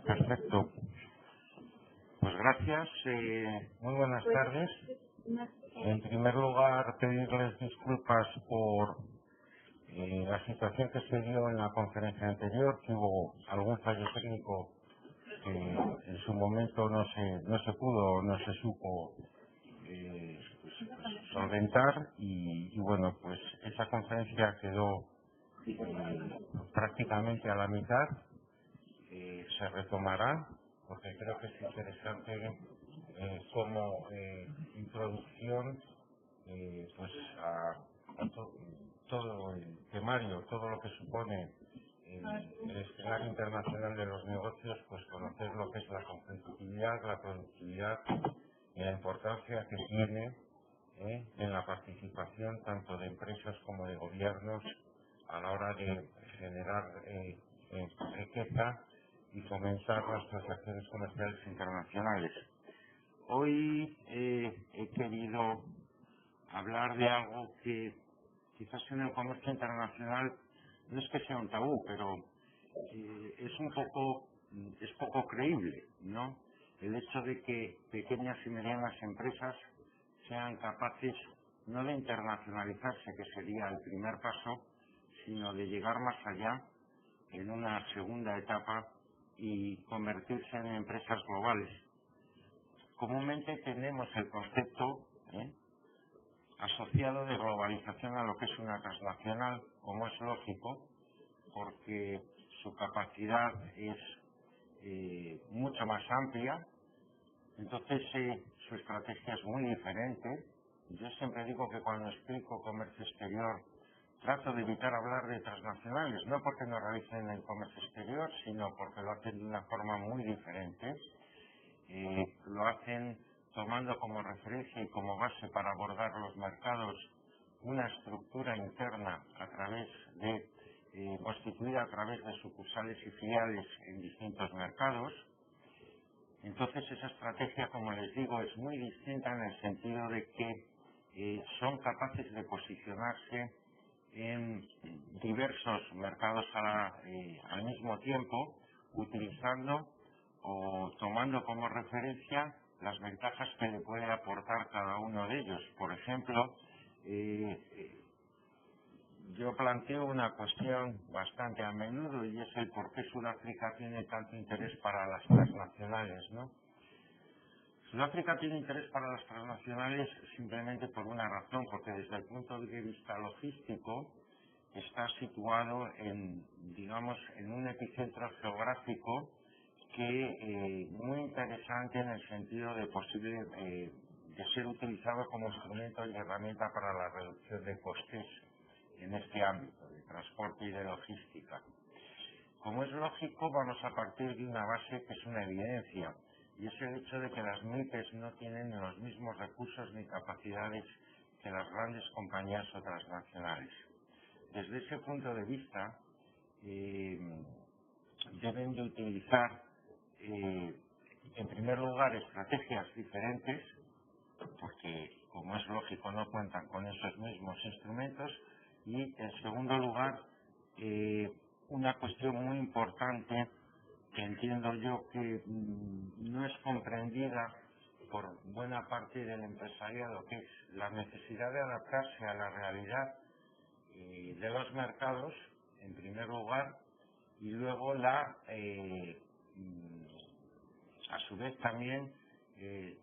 Perfecto. Pues gracias. Muy buenas tardes. En primer lugar, pedirles disculpas por la situación que se dio en la conferencia anterior, que hubo algún fallo técnico que en su momento no se pudo, no se supo solventar y bueno, pues esa conferencia quedó prácticamente a la mitad. Se retomará porque creo que es interesante como introducción pues todo el temario, todo lo que supone el escenario internacional de los negocios, pues conocer lo que es la competitividad, la productividad y la importancia que tiene en la participación tanto de empresas como de gobiernos a la hora de generar riqueza y fomentar las transacciones comerciales internacionales. Hoy he querido hablar de algo que quizás en el comercio internacional no es que sea un tabú, pero es poco creíble, ¿no? El hecho de que pequeñas y medianas empresas sean capaces no de internacionalizarse, que sería el primer paso, sino de llegar más allá en una segunda etapa y convertirse en empresas globales. Comúnmente tenemos el concepto asociado de globalización a lo que es una transnacional, como es lógico, porque su capacidad es mucho más amplia, entonces su estrategia es muy diferente. Yo siempre digo que cuando explico comercio exterior trato de evitar hablar de transnacionales, no porque no realicen el comercio exterior, sino porque lo hacen de una forma muy diferente. Lo hacen tomando como referencia y como base para abordar los mercados una estructura interna a través de constituida a través de sucursales y filiales en distintos mercados. Entonces esa estrategia, como les digo, es muy distinta en el sentido de que son capaces de posicionarse en diversos mercados al mismo tiempo, utilizando o tomando como referencia las ventajas que le puede aportar cada uno de ellos. Por ejemplo, yo planteo una cuestión bastante a menudo y es el por qué Sudáfrica tiene tanto interés para las transnacionales, ¿no? Sudáfrica tiene interés para las transnacionales simplemente por una razón, porque desde el punto de vista logístico está situado en un epicentro geográfico que muy interesante en el sentido de posible de ser utilizado como instrumento y herramienta para la reducción de costes en este ámbito de transporte y de logística. Como es lógico, vamos a partir de una base que es una evidencia, y es el hecho de que las MIPES no tienen los mismos recursos ni capacidades que las grandes compañías o transnacionales. Desde ese punto de vista, deben de utilizar, en primer lugar, estrategias diferentes, porque, como es lógico, no cuentan con esos mismos instrumentos, y, en segundo lugar, una cuestión muy importante que entiendo yo que no es comprendida por buena parte del empresariado, que es la necesidad de adaptarse a la realidad de los mercados, en primer lugar, y luego a su vez también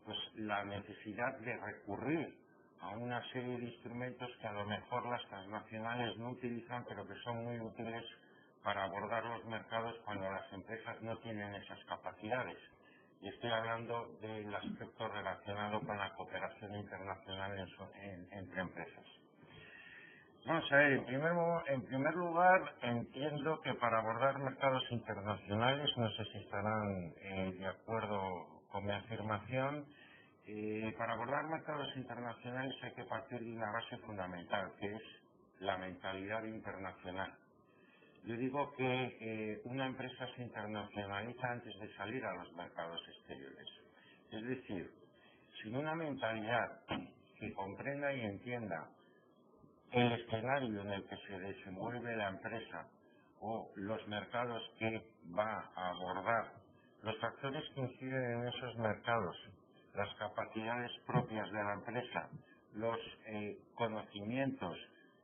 pues la necesidad de recurrir a una serie de instrumentos que a lo mejor las transnacionales no utilizan, pero que son muy útiles para abordar los mercados cuando las empresas no tienen esas capacidades. Y estoy hablando del aspecto relacionado con la cooperación internacional entre empresas. Vamos a ver, en primer lugar, entiendo que para abordar mercados internacionales, no sé si estarán de acuerdo con mi afirmación, para abordar mercados internacionales hay que partir de una base fundamental, que es la mentalidad internacional. Yo digo que una empresa se internacionaliza antes de salir a los mercados exteriores. Es decir, sin una mentalidad que comprenda y entienda el escenario en el que se desenvuelve la empresa o los mercados que va a abordar, los factores que inciden en esos mercados, las capacidades propias de la empresa, los conocimientos,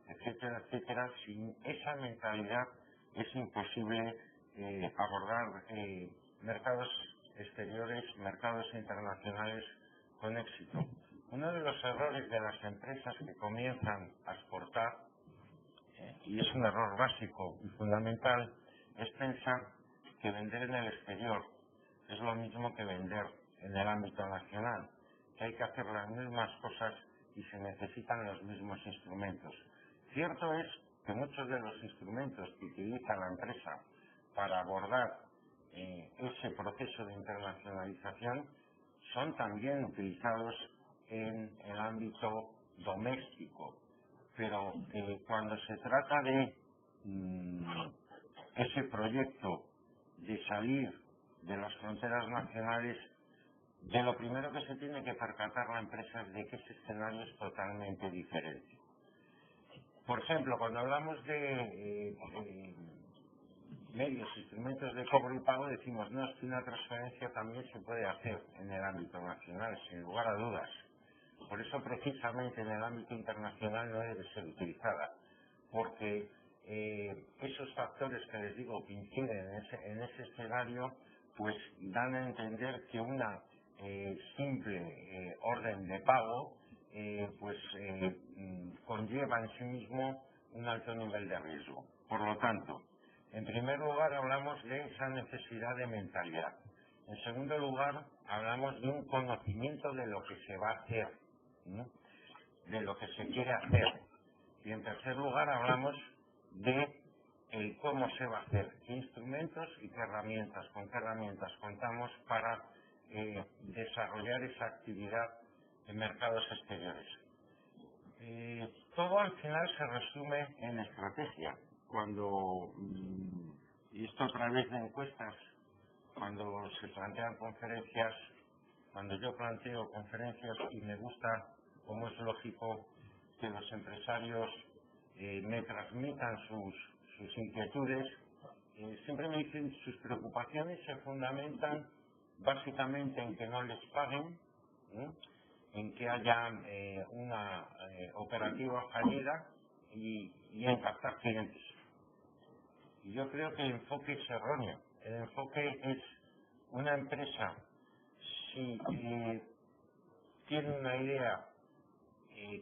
etcétera, etcétera. Sin esa mentalidad es imposible abordar mercados exteriores, mercados internacionales con éxito. Uno de los errores de las empresas que comienzan a exportar, y es un error básico y fundamental, es pensar que vender en el exterior es lo mismo que vender en el ámbito nacional, que hay que hacer las mismas cosas y se necesitan los mismos instrumentos. Cierto es que muchos de los instrumentos que utiliza la empresa para abordar ese proceso de internacionalización son también utilizados en el ámbito doméstico, pero cuando se trata de ese proyecto de salir de las fronteras nacionales, de lo primero que se tiene que percatar la empresa es de que ese escenario es totalmente diferente. Por ejemplo, cuando hablamos de medios, instrumentos de cobro y pago, decimos, no, es que una transferencia también se puede hacer en el ámbito nacional, sin lugar a dudas. Por eso, precisamente, en el ámbito internacional no debe ser utilizada, porque esos factores que les digo que inciden en ese escenario, pues dan a entender que una simple orden de pago conlleva en sí mismo un alto nivel de riesgo. Por lo tanto, en primer lugar hablamos de esa necesidad de mentalidad. En segundo lugar, hablamos de un conocimiento de lo que se va a hacer, ¿no?, de lo que se quiere hacer. Y en tercer lugar, hablamos de cómo se va a hacer, qué instrumentos y qué herramientas, con qué herramientas contamos para desarrollar esa actividad en mercados exteriores. Todo al final se resume en estrategia. Y esto a través de encuestas, cuando se plantean conferencias, cuando yo planteo conferencias, y me gusta, como es lógico, que los empresarios me transmitan sus inquietudes, siempre me dicen sus preocupaciones se fundamentan básicamente en que no les paguen, en que haya una operativa fallida y en captar clientes. Y yo creo que el enfoque es erróneo. El enfoque es una empresa, si tiene una idea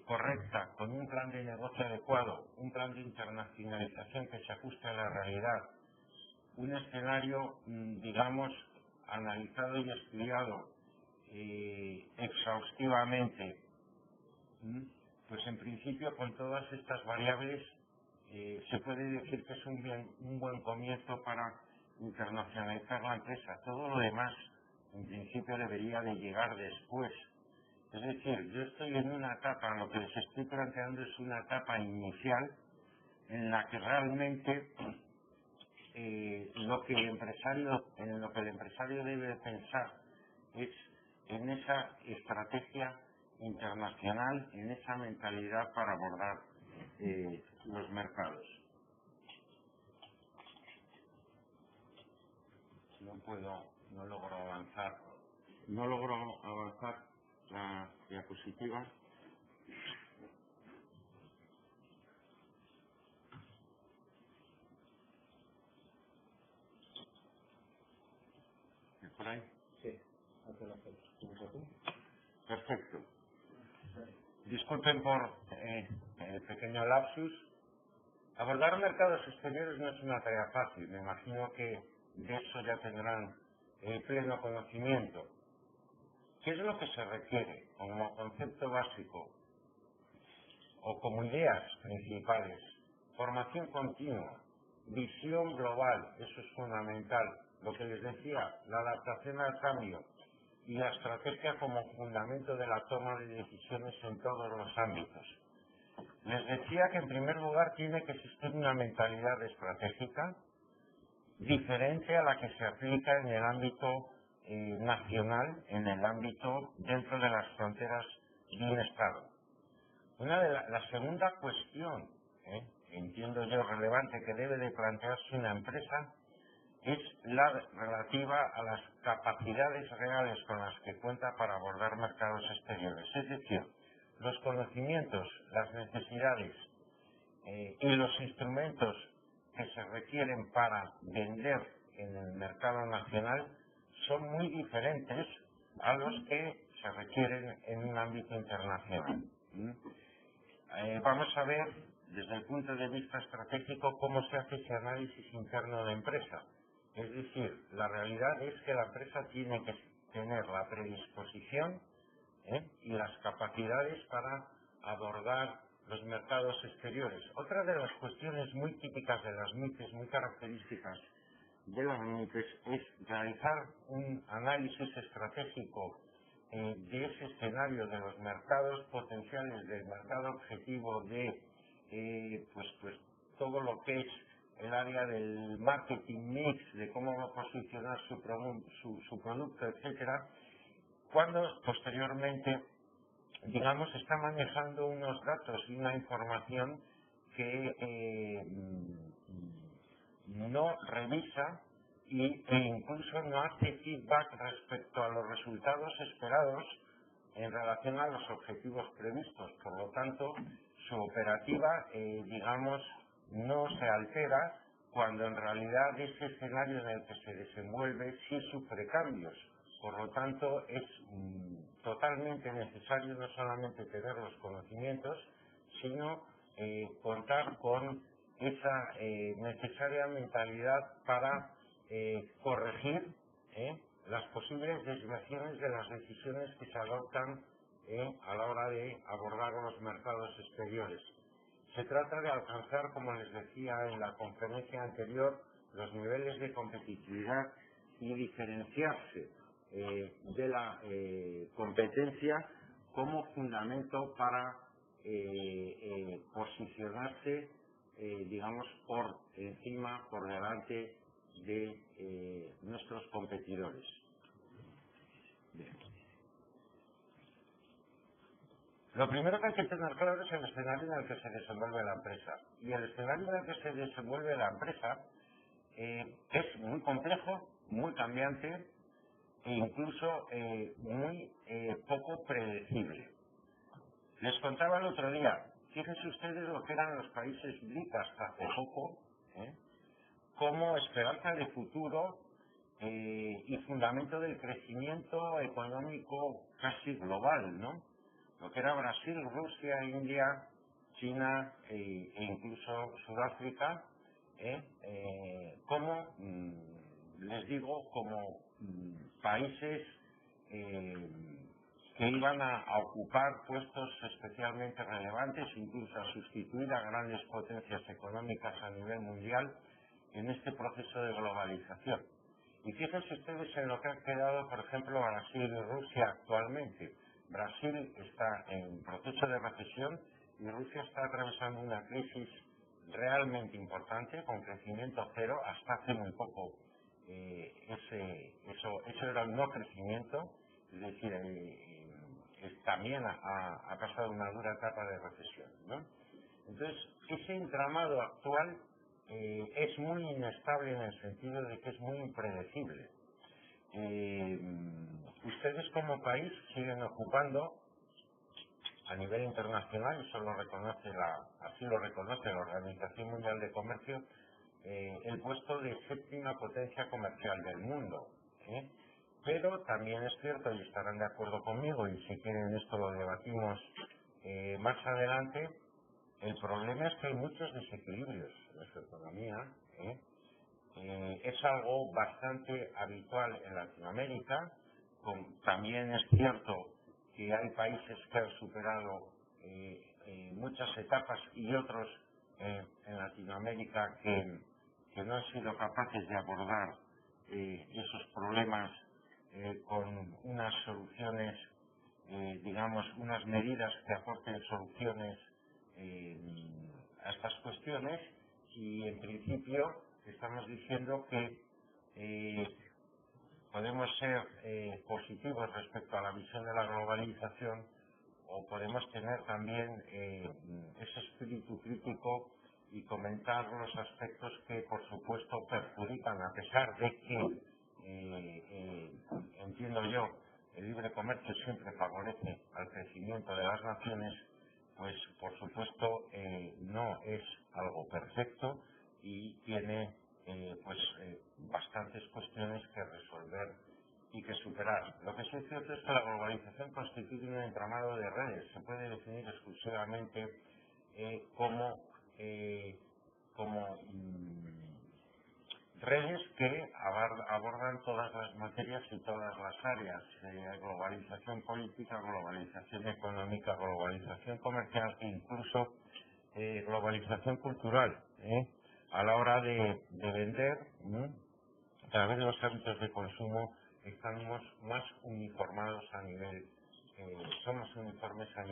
correcta, con un plan de negocio adecuado, un plan de internacionalización que se ajuste a la realidad, un escenario, digamos, analizado y estudiado exhaustivamente, pues en principio con todas estas variables se puede decir que es un buen comienzo para internacionalizar la empresa. Todo lo demás, en principio, debería de llegar después. Es decir, yo estoy en una etapa, lo que les estoy planteando es una etapa inicial en la que realmente en lo que el empresario debe pensar es en esa estrategia internacional, en esa mentalidad para abordar los mercados. No logro avanzar la diapositiva. ¿Por ahí? Sí, hace la fecha. Perfecto. Disculpen por el pequeño lapsus. Abordar mercados exteriores no es una tarea fácil. Me imagino que de eso ya tendrán pleno conocimiento. ¿Qué es lo que se requiere como concepto básico o como ideas principales? Formación continua, visión global, eso es fundamental. Lo que les decía, la adaptación al cambio y la estrategia como fundamento de la toma de decisiones en todos los ámbitos. Les decía que en primer lugar tiene que existir una mentalidad estratégica diferente a la que se aplica en el ámbito nacional, en el ámbito dentro de las fronteras de un Estado. La segunda cuestión entiendo yo, relevante que debe de plantearse una empresa es la relativa a las capacidades reales con las que cuenta para abordar mercados exteriores. Es decir, los conocimientos, las necesidades y los instrumentos que se requieren para vender en el mercado nacional son muy diferentes a los que se requieren en un ámbito internacional. Vamos a ver desde el punto de vista estratégico cómo se hace ese análisis interno de la empresa. Es decir, la realidad es que la empresa tiene que tener la predisposición y las capacidades para abordar los mercados exteriores. Otra de las cuestiones muy típicas de las MIPES, muy características de las MIPES, es realizar un análisis estratégico de ese escenario de los mercados potenciales, del mercado objetivo, de pues todo lo que es el área del marketing mix, de cómo va a posicionar su producto, etcétera, cuando posteriormente, digamos, está manejando unos datos y una información que no revisa e incluso no hace feedback respecto a los resultados esperados en relación a los objetivos previstos. Por lo tanto, su operativa, digamos, no se altera cuando en realidad ese escenario en el que se desenvuelve sí sufre cambios. Por lo tanto, es totalmente necesario no solamente tener los conocimientos, sino contar con esa necesaria mentalidad para corregir las posibles desviaciones de las decisiones que se adoptan a la hora de abordar los mercados exteriores. Se trata de alcanzar, como les decía en la conferencia anterior, los niveles de competitividad y diferenciarse de la competencia como fundamento para posicionarse, digamos, por encima, por delante de nuestros competidores. Bien. Lo primero que hay que tener claro es el escenario en el que se desenvuelve la empresa. Y el escenario en el que se desenvuelve la empresa es muy complejo, muy cambiante e incluso muy poco predecible. Les contaba el otro día, fíjense ustedes lo que eran los países BRIC hasta hace poco, como esperanza de futuro y fundamento del crecimiento económico casi global, ¿no? Lo que era Brasil, Rusia, India, China e incluso Sudáfrica, como, les digo, como países que iban a ocupar puestos especialmente relevantes, incluso a sustituir a grandes potencias económicas a nivel mundial en este proceso de globalización. Y fíjense ustedes en lo que ha quedado, por ejemplo, Brasil y Rusia actualmente. Brasil está en proceso de recesión y Rusia está atravesando una crisis realmente importante, con crecimiento cero, hasta hace muy poco. Eso era un no crecimiento, es decir, también ha pasado una dura etapa de recesión, ¿no? Entonces, ese entramado actual es muy inestable en el sentido de que es muy impredecible. Ustedes como país siguen ocupando a nivel internacional, eso lo reconoce así lo reconoce la Organización Mundial de Comercio, el puesto de séptima potencia comercial del mundo. Pero también es cierto, y estarán de acuerdo conmigo, y si quieren esto lo debatimos más adelante, el problema es que hay muchos desequilibrios en nuestra economía. Es algo bastante habitual en Latinoamérica. También es cierto que hay países que han superado muchas etapas y otros en Latinoamérica que no han sido capaces de abordar esos problemas con unas soluciones, digamos, unas medidas que aporten soluciones a estas cuestiones, y en principio estamos diciendo que podemos ser positivos respecto a la visión de la globalización, o podemos tener también ese espíritu crítico y comentar los aspectos que, por supuesto, perjudican, a pesar de que, entiendo yo, el libre comercio siempre favorece al crecimiento de las naciones, pues, por supuesto, no es algo perfecto y tiene bastantes cuestiones que resolver y que superar. Lo que sí es cierto es que la globalización constituye un entramado de redes. Se puede definir exclusivamente como redes que abordan todas las materias y todas las áreas. Globalización política, globalización económica, globalización comercial e incluso globalización cultural. A la hora de vender, a través de los hábitos de consumo, estamos más uniformados a nivel, somos uniformes a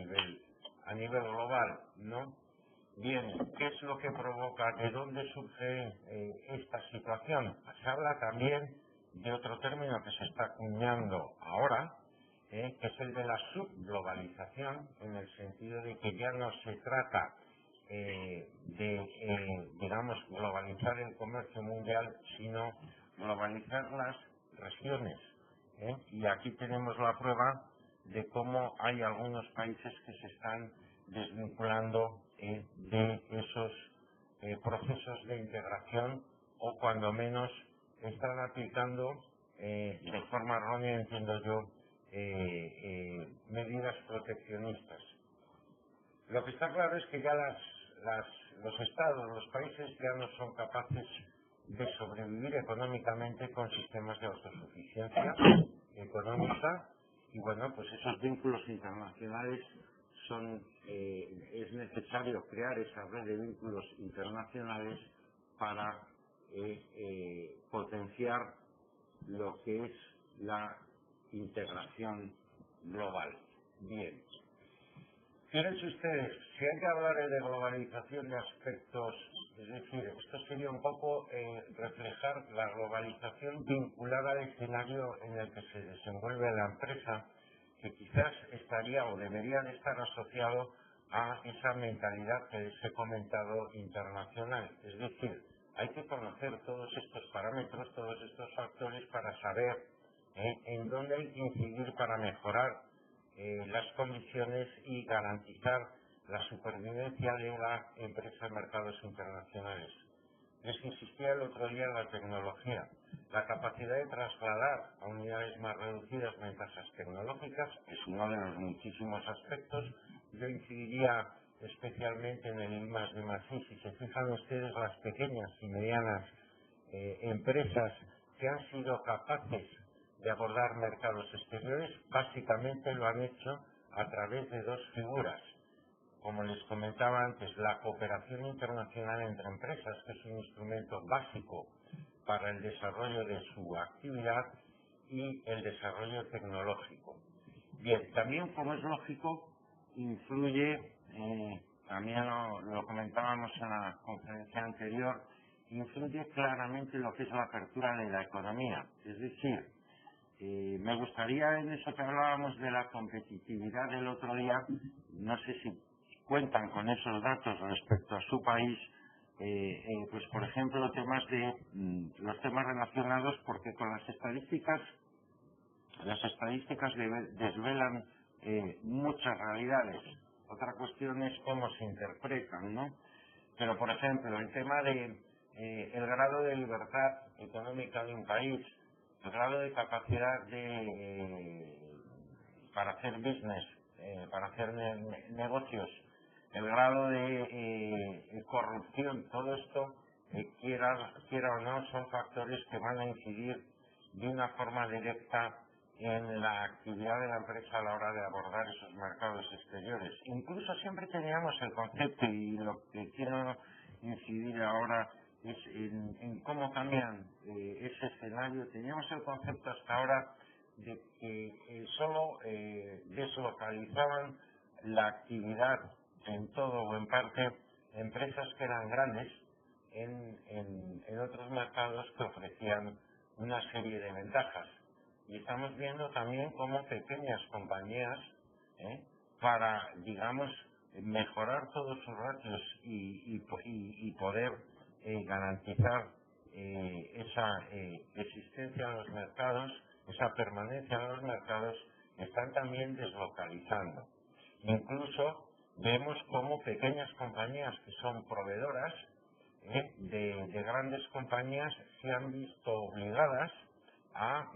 nivel global, ¿no? Bien, ¿qué es lo que provoca? ¿De dónde surge esta situación? Se habla también de otro término que se está acuñando ahora, que es el de la subglobalización, en el sentido de que ya no se trata digamos, globalizar el comercio mundial, sino globalizar las regiones. Y aquí tenemos la prueba de cómo hay algunos países que se están desvinculando de esos procesos de integración, o cuando menos están aplicando de forma errónea, entiendo yo, medidas proteccionistas. Lo que está claro es que ya los estados, los países ya no son capaces de sobrevivir económicamente con sistemas de autosuficiencia económica, y bueno, pues esos vínculos internacionales es necesario crear esa red de vínculos internacionales para potenciar lo que es la integración global. Bien. Fíjense ustedes, si hay que hablar de globalización de aspectos, es decir, esto sería un poco reflejar la globalización vinculada al escenario en el que se desenvuelve la empresa, que quizás estaría o debería de estar asociado a esa mentalidad que les he comentado internacional. Es decir, hay que conocer todos estos parámetros, todos estos factores para saber en dónde hay que incidir para mejorar las condiciones y garantizar la supervivencia de la empresa en mercados internacionales. Les insistía el otro día en la tecnología. La capacidad de trasladar a unidades más reducidas ventajas tecnológicas es uno de los muchísimos aspectos. Yo incidiría especialmente en el I+D+I. Si se fijan ustedes, las pequeñas y medianas empresas que han sido capaces de abordar mercados exteriores, básicamente lo han hecho a través de dos figuras. Como les comentaba antes, la cooperación internacional entre empresas, que es un instrumento básico para el desarrollo de su actividad, y el desarrollo tecnológico. Bien, también, como es lógico, influye, también lo comentábamos en la conferencia anterior, influye claramente lo que es la apertura de la economía. Es decir, me gustaría, en eso que hablábamos de la competitividad del otro día, no sé si cuentan con esos datos respecto a su país, pues por ejemplo los temas relacionados, porque con las estadísticas desvelan muchas realidades. Otra cuestión es cómo se interpretan, ¿no? Pero por ejemplo, el tema de el grado de libertad económica de un país, el grado de capacidad para hacer business, para hacer negocios, el grado de corrupción, todo esto, quiera o no, son factores que van a incidir de una forma directa en la actividad de la empresa a la hora de abordar esos mercados exteriores. Incluso siempre teníamos el concepto, y lo que quiero incidir ahora es en cómo cambian ese escenario. Teníamos el concepto hasta ahora de que solo deslocalizaban la actividad en todo o en parte empresas que eran grandes en otros mercados que ofrecían una serie de ventajas. Y estamos viendo también cómo pequeñas compañías, para, digamos, mejorar todos sus ratios y poder garantizar esa existencia en los mercados, esa permanencia en los mercados, están también deslocalizando. Incluso vemos como pequeñas compañías que son proveedoras de grandes compañías se han visto obligadas a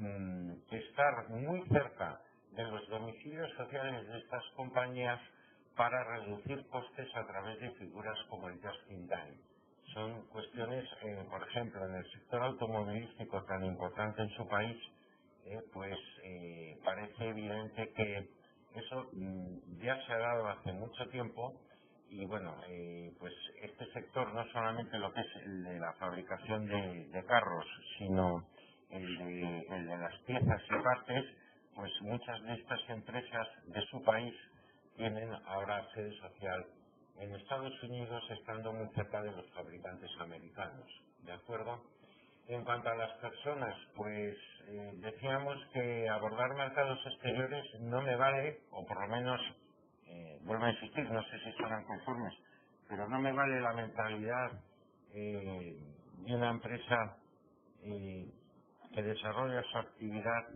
estar muy cerca de los domicilios sociales de estas compañías para reducir costes a través de figuras como el just in time. Son cuestiones, por ejemplo, en el sector automovilístico tan importante en su país, parece evidente que eso ya se ha dado hace mucho tiempo. Y bueno, pues este sector, no solamente lo que es el de la fabricación de carros, sino el de las piezas y partes, pues muchas de estas empresas de su país tienen ahora sede social en Estados Unidos, estando muy cerca de los fabricantes americanos, ¿de acuerdo? En cuanto a las personas, pues decíamos que abordar mercados exteriores no me vale, o por lo menos, vuelvo a insistir, no sé si estarán conformes, pero no me vale la mentalidad de una empresa que desarrolla su actividad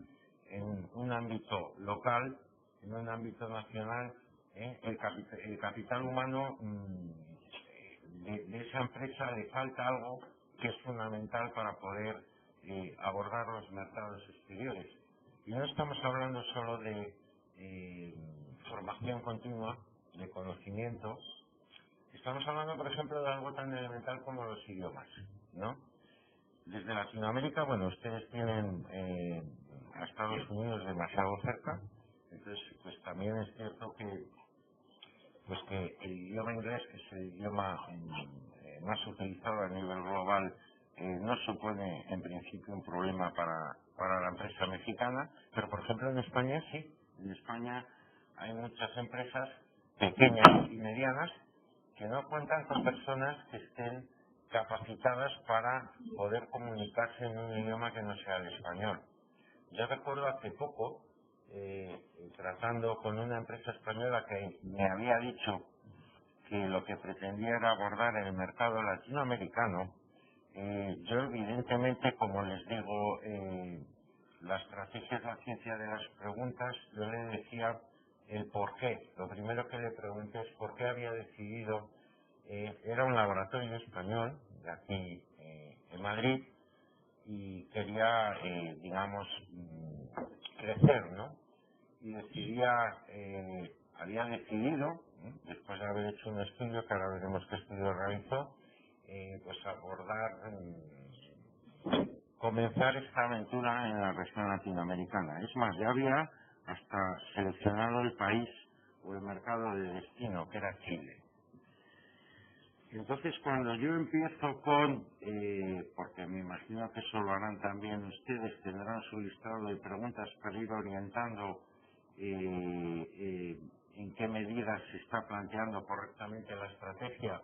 en un ámbito local, en un ámbito nacional. El capital humano de esa empresa le falta algo que es fundamental para poder abordar los mercados exteriores. Y no estamos hablando solo de formación continua, de conocimiento. Estamos hablando, por ejemplo, de algo tan elemental como los idiomas, ¿no? Desde Latinoamérica, bueno, ustedes tienen a Estados Unidos demasiado cerca, entonces pues también es cierto que el idioma inglés, que es el idioma más utilizado a nivel global, no supone en principio un problema para la empresa mexicana, pero por ejemplo en España sí. En España hay muchas empresas pequeñas y medianas que no cuentan con personas que estén capacitadas para poder comunicarse en un idioma que no sea el español. Yo recuerdo hace poco, tratando con una empresa española que me había dicho que lo que pretendía era abordar el mercado latinoamericano. Yo evidentemente, como les digo, la estrategia es la ciencia de las preguntas. Yo le decía el por qué. Lo primero que le pregunté es por qué había decidido, era un laboratorio español de aquí en Madrid, y quería, crecer, ¿no? Y había decidido, después de haber hecho un estudio, que ahora veremos qué estudio realizó, pues abordar, comenzar esta aventura en la región latinoamericana. Es más, ya había hasta seleccionado el país o el mercado de destino, que era Chile. Entonces, cuando yo empiezo porque me imagino que eso lo harán también ustedes, tendrán su listado de preguntas para ir orientando en qué medida se está planteando correctamente la estrategia,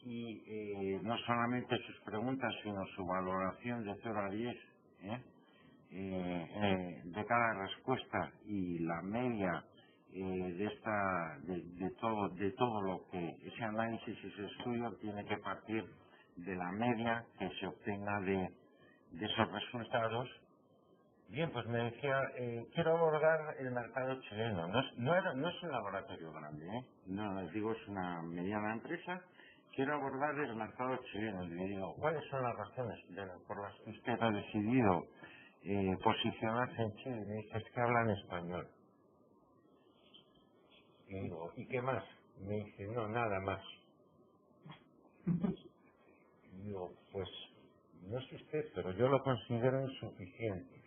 y no solamente sus preguntas, sino su valoración de 0 a 10 de cada respuesta, y la media de todo lo que ese análisis y ese estudio tiene que partir de la media que se obtenga de esos resultados. Bien, pues me decía, quiero abordar el mercado chileno. No es un laboratorio grande, no, les digo, es una mediana empresa. Quiero abordar el mercado chileno. Y le digo, ¿cuáles son las razones por las que usted ha decidido posicionarse en Chile? Y me dice, es que hablan español. Y digo, ¿y qué más? Me dice, no, nada más. Y digo, pues, no sé usted, pero yo lo considero insuficiente.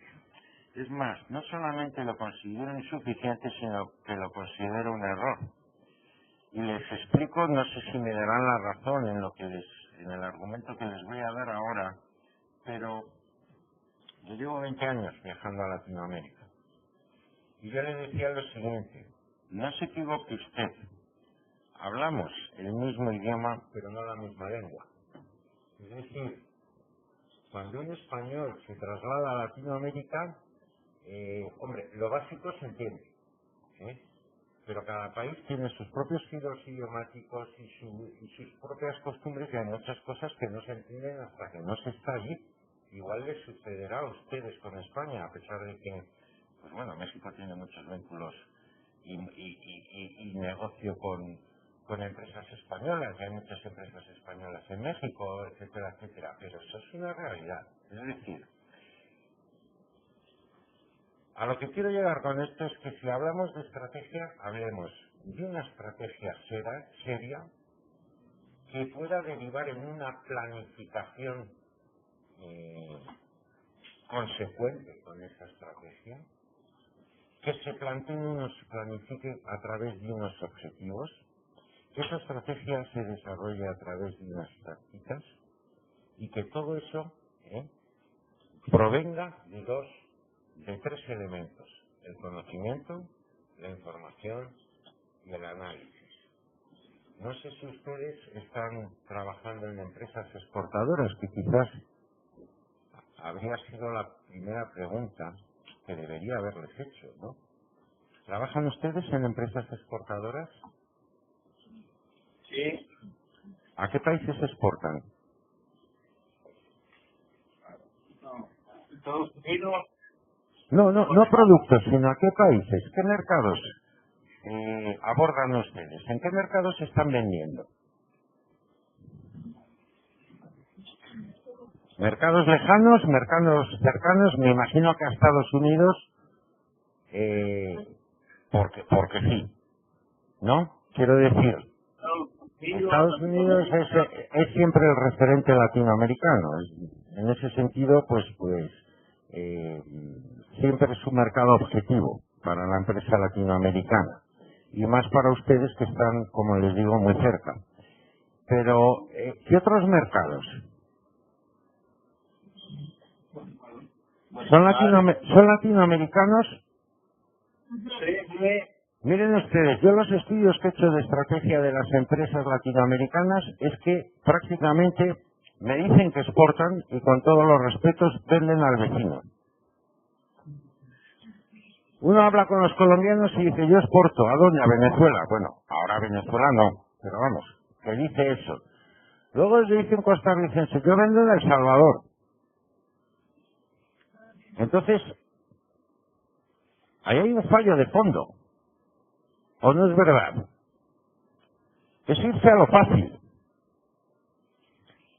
Es más, no solamente lo considero insuficiente, sino que lo considero un error. Y les explico, no sé si me darán la razón en el argumento que les voy a dar ahora, pero yo llevo 20 años viajando a Latinoamérica. Y yo le decía lo siguiente, no se equivoque usted, hablamos el mismo idioma, pero no la misma lengua. Es decir, cuando un español se traslada a Latinoamérica, hombre, lo básico se entiende, pero cada país tiene sus propios giros idiomáticos y sus propias costumbres, y hay muchas cosas que no se entienden hasta que no se está allí. Igual les sucederá a ustedes con España, a pesar de que, pues bueno, México tiene muchos vínculos y negocio con empresas españolas, y hay muchas empresas españolas en México, etcétera, etcétera, pero eso es una realidad. Es decir, a lo que quiero llegar con esto es que si hablamos de estrategia, hablemos de una estrategia seria que pueda derivar en una planificación consecuente con esa estrategia, que se plantee y se planifique a través de unos objetivos, que esa estrategia se desarrolle a través de unas prácticas y que todo eso provenga de tres elementos: el conocimiento, la información y el análisis. No sé si ustedes están trabajando en empresas exportadoras, que quizás habría sido la primera pregunta que debería haberles hecho, ¿no? ¿Trabajan ustedes en empresas exportadoras? Sí. ¿A qué países exportan? No. Estados Unidos. No productos, sino a qué países, qué mercados abordan ustedes, en qué mercados están vendiendo. Mercados lejanos, mercados cercanos, me imagino que a Estados Unidos, porque sí, ¿no? Quiero decir, Estados Unidos es siempre el referente latinoamericano. En ese sentido, pues siempre es un mercado objetivo para la empresa latinoamericana. Y más para ustedes que están, como les digo, muy cerca. Pero, ¿qué otros mercados? ¿Son latinoamericanos? Sí. Miren ustedes, yo los estudios que he hecho de estrategia de las empresas latinoamericanas es que prácticamente me dicen que exportan y con todos los respetos venden al vecino. Uno habla con los colombianos y dice: yo exporto. ¿A dónde? A Venezuela. Bueno, ahora a Venezuela no, pero vamos, que dice eso. Luego le dice un costarricense: yo vendo en El Salvador. Entonces, ahí hay un fallo de fondo. ¿O no es verdad? Es irse a lo fácil.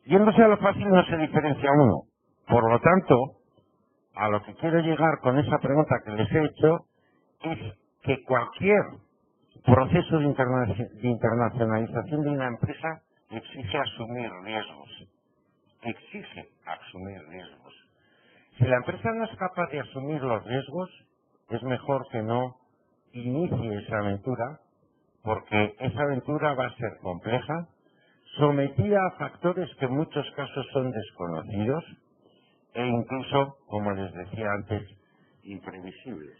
Yéndose a lo fácil no se diferencia uno. Por lo tanto, a lo que quiero llegar con esa pregunta que les he hecho es que cualquier proceso de internacionalización de una empresa exige asumir riesgos. Exige asumir riesgos. Si la empresa no es capaz de asumir los riesgos, es mejor que no inicie esa aventura, porque esa aventura va a ser compleja, sometida a factores que en muchos casos son desconocidos e incluso, como les decía antes, imprevisibles.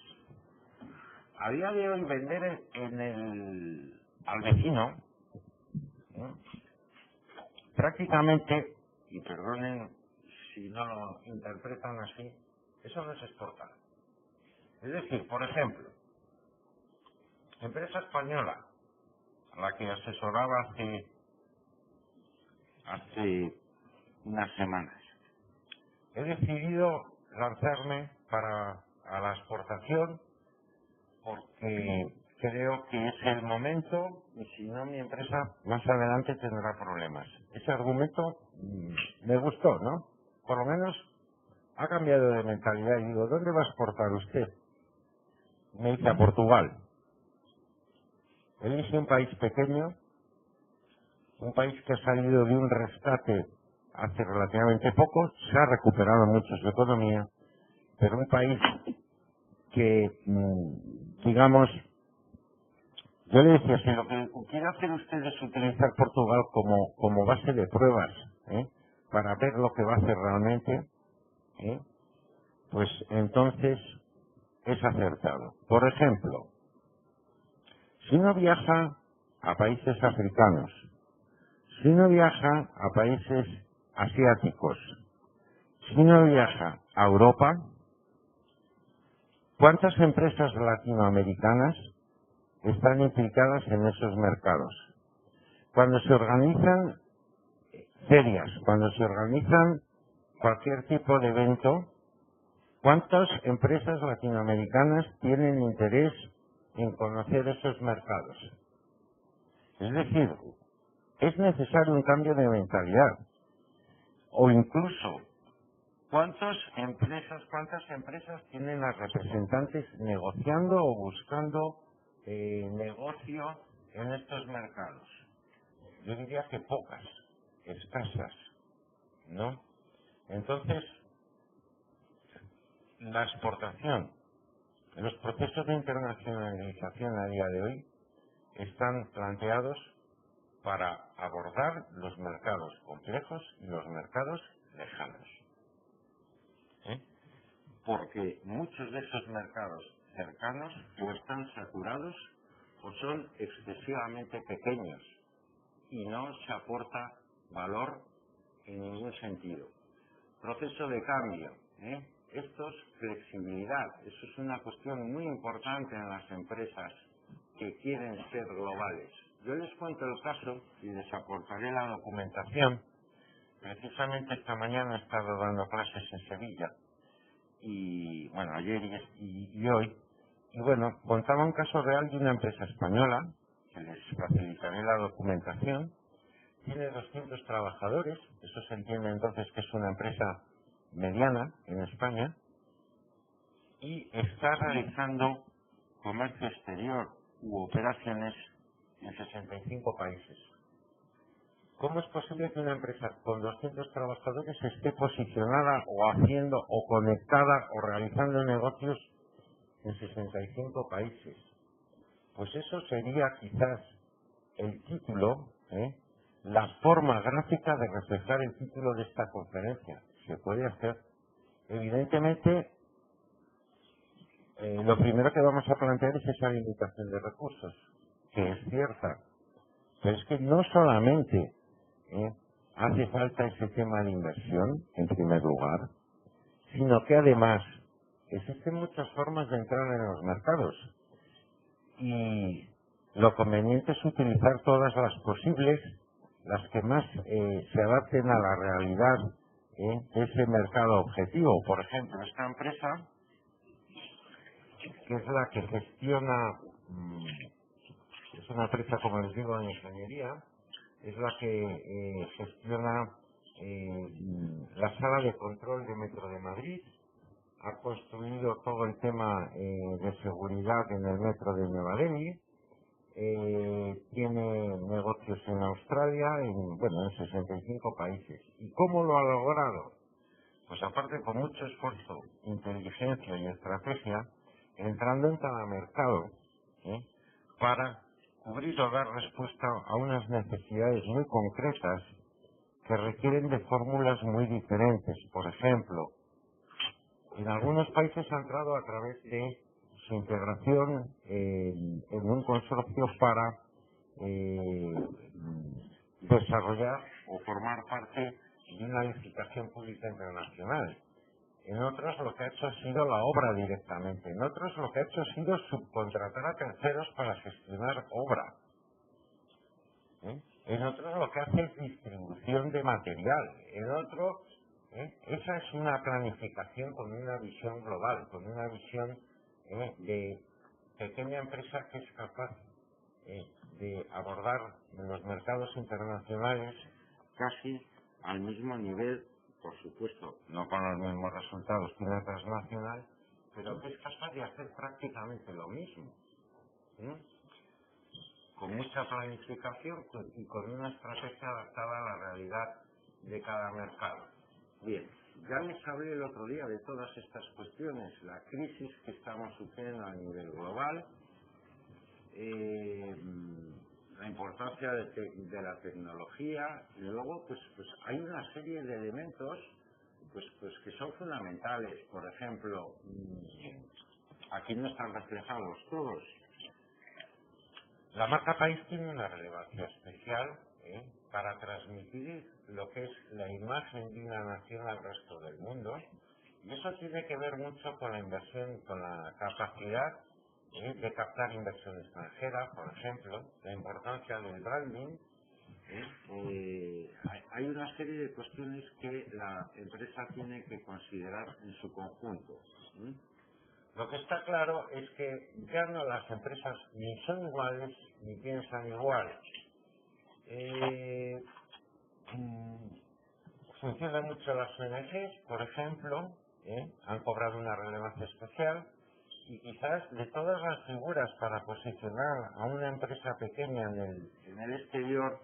A día de hoy vender al vecino, ¿no?, prácticamente, y perdonen si no lo interpretan así, eso no es exportar. Es decir, por ejemplo, empresa española, a la que asesoraba hace unas semanas, he decidido lanzarme a la exportación porque creo que es el momento, y si no mi empresa más adelante tendrá problemas. Ese argumento me gustó, ¿no? Por lo menos ha cambiado de mentalidad y digo: ¿dónde va a exportar usted? Me dice: a Portugal. Elige un país pequeño, un país que ha salido de un rescate hace relativamente poco, se ha recuperado mucho su economía, pero un país que, digamos, yo le decía: si lo que quiere hacer usted es utilizar Portugal como base de pruebas, para ver lo que va a hacer realmente, pues entonces es acertado. Por ejemplo, si uno viaja a países africanos, si uno viaja a países asiáticos, si uno viaja a Europa, ¿cuántas empresas latinoamericanas están implicadas en esos mercados. Cuando se organizan ferias, cuando se organizan cualquier tipo de evento, ¿cuántas empresas latinoamericanas tienen interés en conocer esos mercados? Es decir, es necesario un cambio de mentalidad. O incluso, ¿cuántas empresas tienen a representantes negociando o buscando negocio en estos mercados? Yo diría que pocas, escasas, ¿no? Entonces, la exportación, los procesos de internacionalización a día de hoy están planteados para abordar los mercados complejos y los mercados lejanos. Porque muchos de esos mercados cercanos o están saturados o son excesivamente pequeños y no se aporta valor en ningún sentido. Proceso de cambio, esto es flexibilidad, eso es una cuestión muy importante en las empresas que quieren ser globales. Yo les cuento el caso y les aportaré la documentación. Precisamente esta mañana he estado dando clases en Sevilla y bueno, ayer y hoy, y bueno, contaba un caso real de una empresa española, que les facilitaré la documentación. Tiene 200 trabajadores, eso se entiende entonces que es una empresa mediana en España, y está realizando comercio exterior u operaciones en 65 países. ¿Cómo es posible que una empresa con 200 trabajadores esté posicionada o haciendo o conectada o realizando negocios en 65 países? Pues eso sería quizás el título, la forma gráfica de reflejar el título de esta conferencia. Se puede hacer. Evidentemente, lo primero que vamos a plantear es esa limitación de recursos, que es cierta. Pero es que no solamente hace falta ese tema de inversión, en primer lugar, sino que además existen muchas formas de entrar en los mercados. Y lo conveniente es utilizar todas las posibles, las que más se adapten a la realidad de ese mercado objetivo. Por ejemplo, esta empresa, que es la que gestiona, es una empresa, como les digo, de ingeniería, es la que gestiona la sala de control de Metro de Madrid, ha construido todo el tema de seguridad en el metro de Nueva Delhi, tiene negocios en Australia, en 65 países. ¿Y cómo lo ha logrado? Pues aparte con mucho esfuerzo, inteligencia y estrategia, entrando en cada mercado para cubrir o dar respuesta a unas necesidades muy concretas que requieren de fórmulas muy diferentes. Por ejemplo, en algunos países ha entrado a través de su integración en un consorcio para desarrollar o formar parte de una licitación pública internacional. En otros lo que ha hecho ha sido la obra directamente. En otros lo que ha hecho ha sido subcontratar a terceros para gestionar obra. En otros lo que hace es distribución de material. En otro, esa es una planificación con una visión global, con una visión de pequeña empresa que es capaz de abordar los mercados internacionales casi al mismo nivel, por supuesto, no con los mismos resultados que una transnacional, pero que es capaz de hacer prácticamente lo mismo, con mucha planificación y con una estrategia adaptada a la realidad de cada mercado. Bien, ya les hablé el otro día de todas estas cuestiones, la crisis que estamos sufriendo a nivel global, la importancia de la tecnología, y luego pues hay una serie de elementos pues que son fundamentales. Por ejemplo, aquí no están reflejados todos. La marca país tiene una relevancia especial para transmitir lo que es la imagen de una nación al resto del mundo, y eso tiene que ver mucho con la inversión, con la capacidad de captar inversión extranjera, por ejemplo, la importancia del branding. Hay una serie de cuestiones que la empresa tiene que considerar en su conjunto. Lo que está claro es que ya no, las empresas ni son iguales ni piensan igual. Funcionan mucho las ONGs, por ejemplo, han cobrado una relevancia especial, y quizás de todas las figuras para posicionar a una empresa pequeña en el exterior,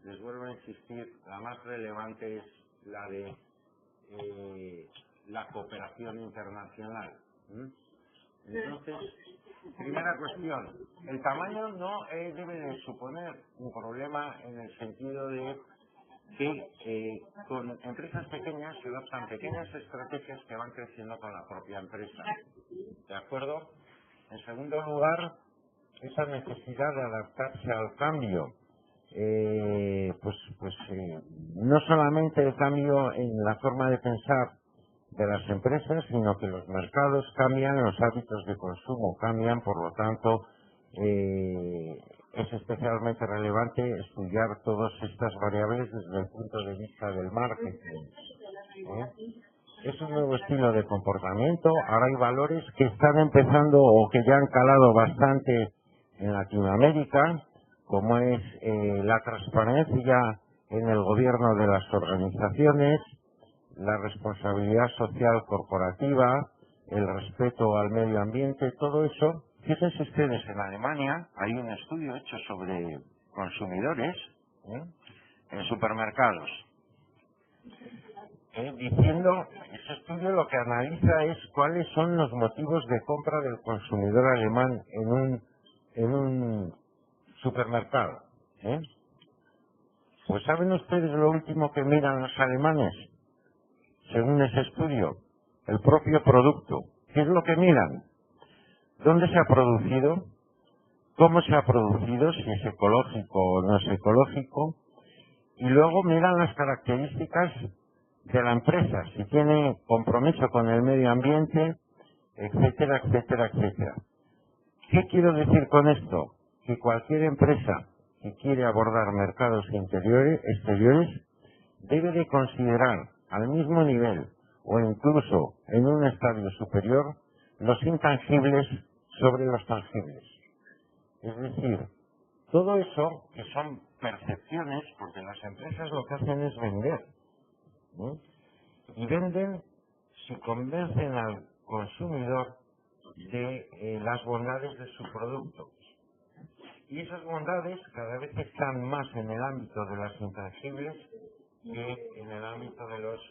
les vuelvo a insistir, la más relevante es la de la cooperación internacional. Entonces, primera cuestión, el tamaño no debe de suponer un problema en el sentido de que con empresas pequeñas se adoptan pequeñas estrategias que van creciendo con la propia empresa. ¿De acuerdo? En segundo lugar, esa necesidad de adaptarse al cambio. No solamente el cambio en la forma de pensar de las empresas, sino que los mercados cambian, los hábitos de consumo cambian, por lo tanto, es especialmente relevante estudiar todas estas variables desde el punto de vista del marketing. Es un nuevo estilo de comportamiento. Ahora hay valores que están empezando o que ya han calado bastante en Latinoamérica, como es la transparencia en el gobierno de las organizaciones, la responsabilidad social corporativa, el respeto al medio ambiente, todo eso. Fíjense ustedes, en Alemania hay un estudio hecho sobre consumidores en supermercados, diciendo, ese estudio lo que analiza es cuáles son los motivos de compra del consumidor alemán en un supermercado. Pues ¿saben ustedes lo último que miran los alemanes? Según ese estudio, el propio producto. ¿Qué es lo que miran? ¿Dónde se ha producido? ¿Cómo se ha producido? Si es ecológico o no es ecológico. Y luego miran las características de la empresa, si tiene compromiso con el medio ambiente, etcétera, etcétera, etcétera. ¿Qué quiero decir con esto? Que cualquier empresa que quiere abordar mercados exteriores debe de considerar al mismo nivel o incluso en un estadio superior los intangibles sobre los tangibles. Es decir, todo eso que son percepciones, porque las empresas lo que hacen es vender. Y venden si convencen al consumidor de las bondades de su producto. Y esas bondades cada vez están más en el ámbito de las intangibles que en el ámbito de los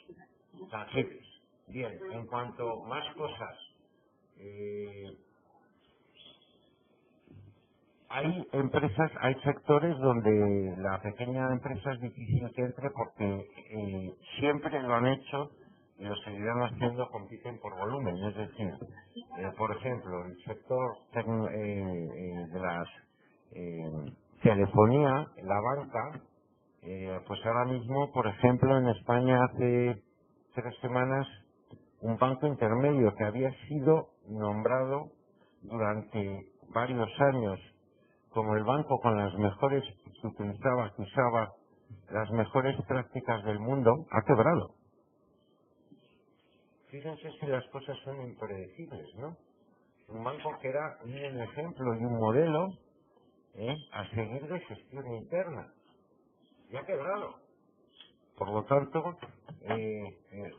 tangibles. Bien, en cuanto más cosas, hay empresas, hay sectores donde la pequeña empresa es difícil que entre porque siempre lo han hecho y lo seguirán haciendo, compiten por volumen. Es decir, por ejemplo, el sector de las telefonía, la banca, pues ahora mismo, por ejemplo, en España hace 3 semanas, un banco intermedio que había sido nombrado durante varios años como el banco con las mejores, que usaba las mejores prácticas del mundo, ha quebrado. Fíjense si las cosas son impredecibles, ¿no? Un banco que era un ejemplo y un modelo a seguir de gestión interna, y ha quebrado. Por lo tanto,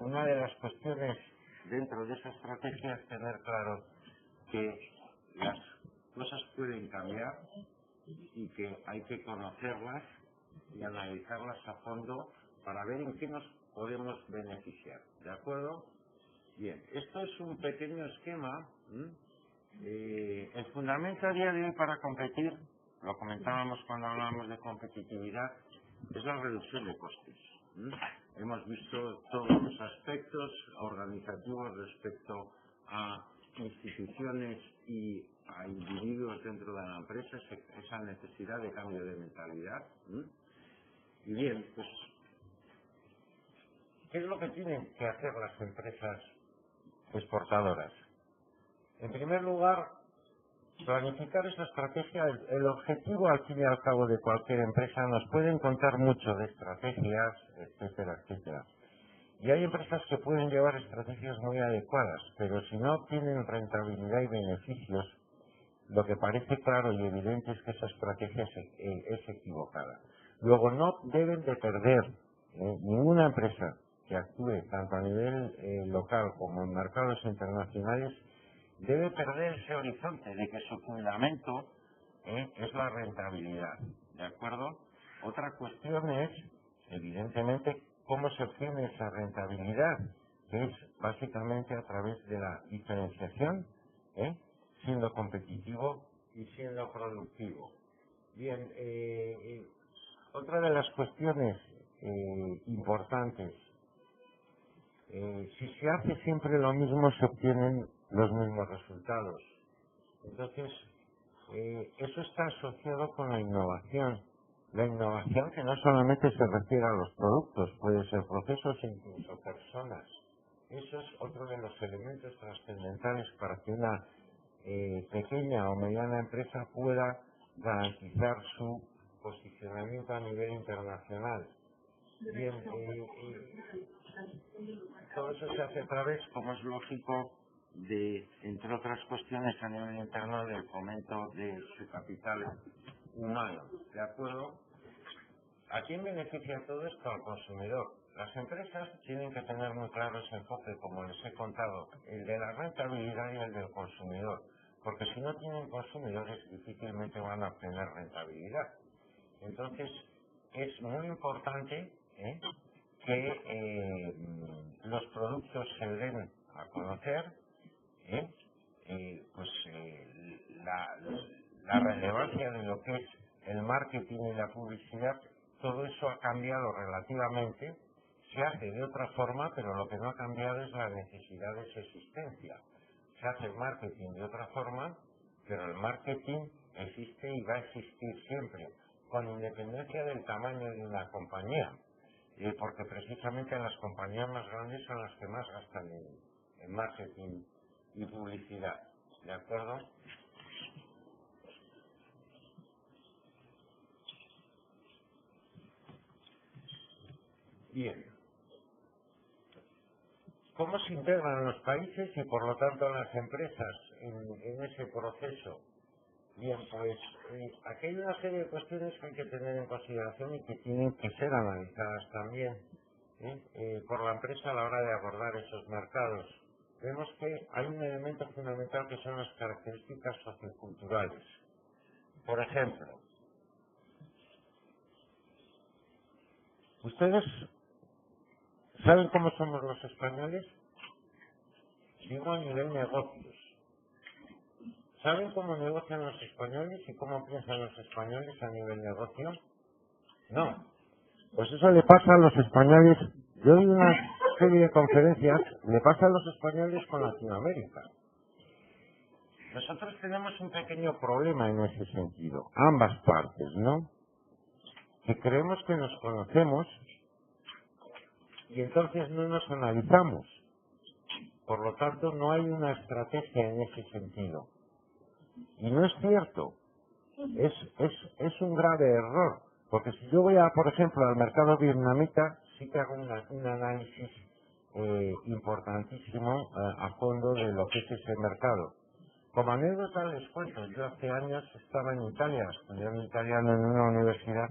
una de las cuestiones dentro de esa estrategia es tener claro que las cosas pueden cambiar y que hay que conocerlas y analizarlas a fondo para ver en qué nos podemos beneficiar. ¿De acuerdo? Bien, esto es un pequeño esquema. El fundamento a día de hoy para competir, lo comentábamos cuando hablábamos de competitividad, es la reducción de costes. Hemos visto todos los aspectos organizativos respecto a instituciones y a individuos dentro de la empresa, esa necesidad de cambio de mentalidad. Y bien, pues, ¿qué es lo que tienen que hacer las empresas exportadoras? En primer lugar, Planificar esa estrategia, el objetivo al fin y al cabo de cualquier empresa, nos pueden contar mucho de estrategias, etcétera, etcétera. Y hay empresas que pueden llevar estrategias muy adecuadas, pero si no obtienen rentabilidad y beneficios, lo que parece claro y evidente es que esa estrategia es equivocada. Luego, no deben de perder ninguna empresa que actúe tanto a nivel local como en mercados internacionales, debe perder ese horizonte de que su fundamento es la rentabilidad. ¿De acuerdo? Otra cuestión es, evidentemente, cómo se obtiene esa rentabilidad, que es básicamente a través de la diferenciación, siendo competitivo y siendo productivo. Bien, otra de las cuestiones importantes, si se hace siempre lo mismo se obtienen los mismos resultados. Entonces, eso está asociado con la innovación. La innovación que no solamente se refiere a los productos, puede ser procesos e incluso personas. Eso es otro de los elementos trascendentales para que una pequeña o mediana empresa pueda garantizar su posicionamiento a nivel internacional. Bien, todo eso se hace a través, como es lógico, de, entre otras cuestiones a nivel interno, del fomento de su capital humano. ¿De acuerdo? ¿A quién beneficia todo esto? Al consumidor. Las empresas tienen que tener muy claro ese enfoque, como les he contado, el de la rentabilidad y el del consumidor, porque si no tienen consumidores difícilmente van a obtener rentabilidad. Entonces, es muy importante que los productos se den a conocer, la relevancia de lo que es el marketing y la publicidad, todo eso ha cambiado relativamente, se hace de otra forma, pero lo que no ha cambiado es la necesidad de su existencia. Se hace el marketing de otra forma, pero el marketing existe y va a existir siempre, con independencia del tamaño de una compañía, porque precisamente las compañías más grandes son las que más gastan en marketing y publicidad. ¿De acuerdo? Bien. ¿Cómo se integran los países y por lo tanto las empresas en ese proceso? Bien, pues aquí hay una serie de cuestiones que hay que tener en consideración y que tienen que ser analizadas también por la empresa a la hora de abordar esos mercados. Vemos que hay un elemento fundamental que son las características socioculturales. Por ejemplo, ¿ustedes saben cómo somos los españoles? Digo a nivel negocios. ¿Saben cómo negocian los españoles y cómo piensan los españoles a nivel negocio? No. Pues eso le pasa a los españoles. Yo doy una serie de conferencias, le pasa a los españoles con Latinoamérica. Nosotros tenemos un pequeño problema en ese sentido, ambas partes, ¿no? Que creemos que nos conocemos y entonces no nos analizamos. Por lo tanto, no hay una estrategia en ese sentido. Y no es cierto. Es un grave error. Porque si yo voy, por ejemplo, al mercado vietnamita, sí que hago un análisis importantísimo a fondo de lo que es ese mercado. Como anécdota les cuento, yo hace años estaba en Italia, estudiando italiano en una universidad,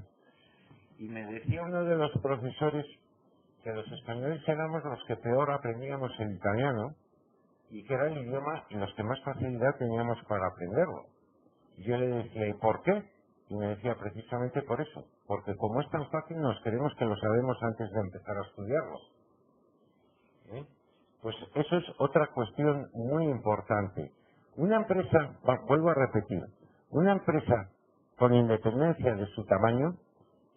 y me decía uno de los profesores que los españoles éramos los que peor aprendíamos el italiano, y que era el idioma en los que más facilidad teníamos para aprenderlo. Y yo le decía, ¿y por qué? Y me decía, precisamente por eso, porque como es tan fácil nos creemos que lo sabemos antes de empezar a estudiarlo. Pues eso es otra cuestión muy importante. Una empresa, vuelvo a repetir, una empresa con independencia de su tamaño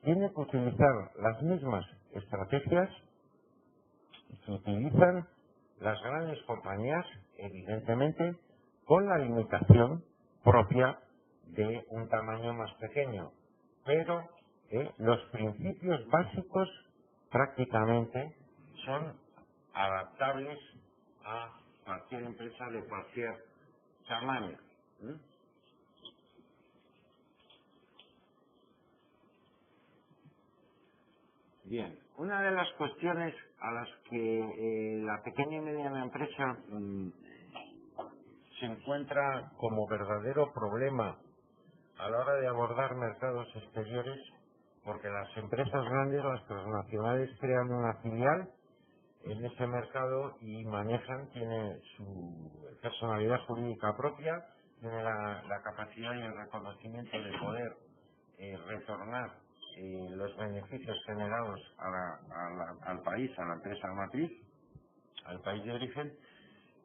tiene que utilizar las mismas estrategias que utilizan las grandes compañías, evidentemente, con la limitación propia de un tamaño más pequeño. Pero los principios básicos prácticamente son adaptables a cualquier empresa de cualquier tamaño. Bien, una de las cuestiones a las que la pequeña y mediana empresa se encuentra como verdadero problema a la hora de abordar mercados exteriores, porque las empresas grandes, las transnacionales, crean una filial en ese mercado y manejan, tiene su personalidad jurídica propia, tiene la capacidad y el reconocimiento de poder retornar los beneficios generados al país, a la empresa matriz, al país de origen,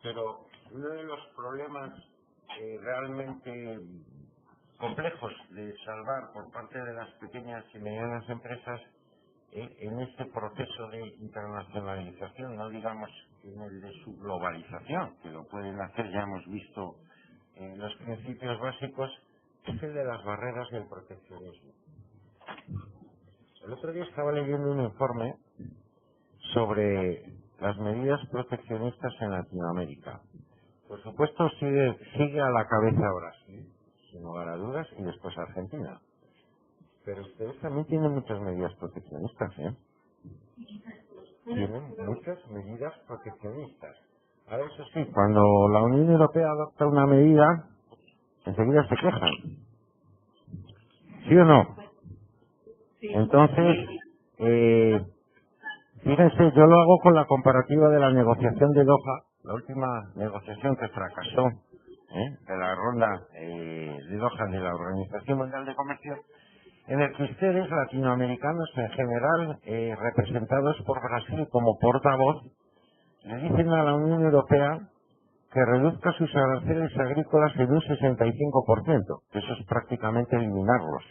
pero uno de los problemas realmente complejos de salvar por parte de las pequeñas y medianas empresas en este proceso de internacionalización, no digamos en el de su globalización, que lo pueden hacer, ya hemos visto los principios básicos, es el de las barreras del proteccionismo. El otro día estaba leyendo un informe sobre las medidas proteccionistas en Latinoamérica. Por supuesto sigue a la cabeza Brasil, sin lugar a dudas, y después Argentina. Pero ustedes también tienen muchas medidas proteccionistas, ¿eh? Tienen muchas medidas proteccionistas. Ahora, eso sí, cuando la Unión Europea adopta una medida, enseguida se quejan. ¿Sí o no? Entonces, fíjense, yo lo hago con la comparativa de la negociación de Doha, la última negociación que fracasó, de la ronda de Doha de la Organización Mundial de Comercio, en el que ustedes, latinoamericanos en general, representados por Brasil como portavoz, le dicen a la Unión Europea que reduzca sus aranceles agrícolas en un 65%, que eso es prácticamente eliminarlos,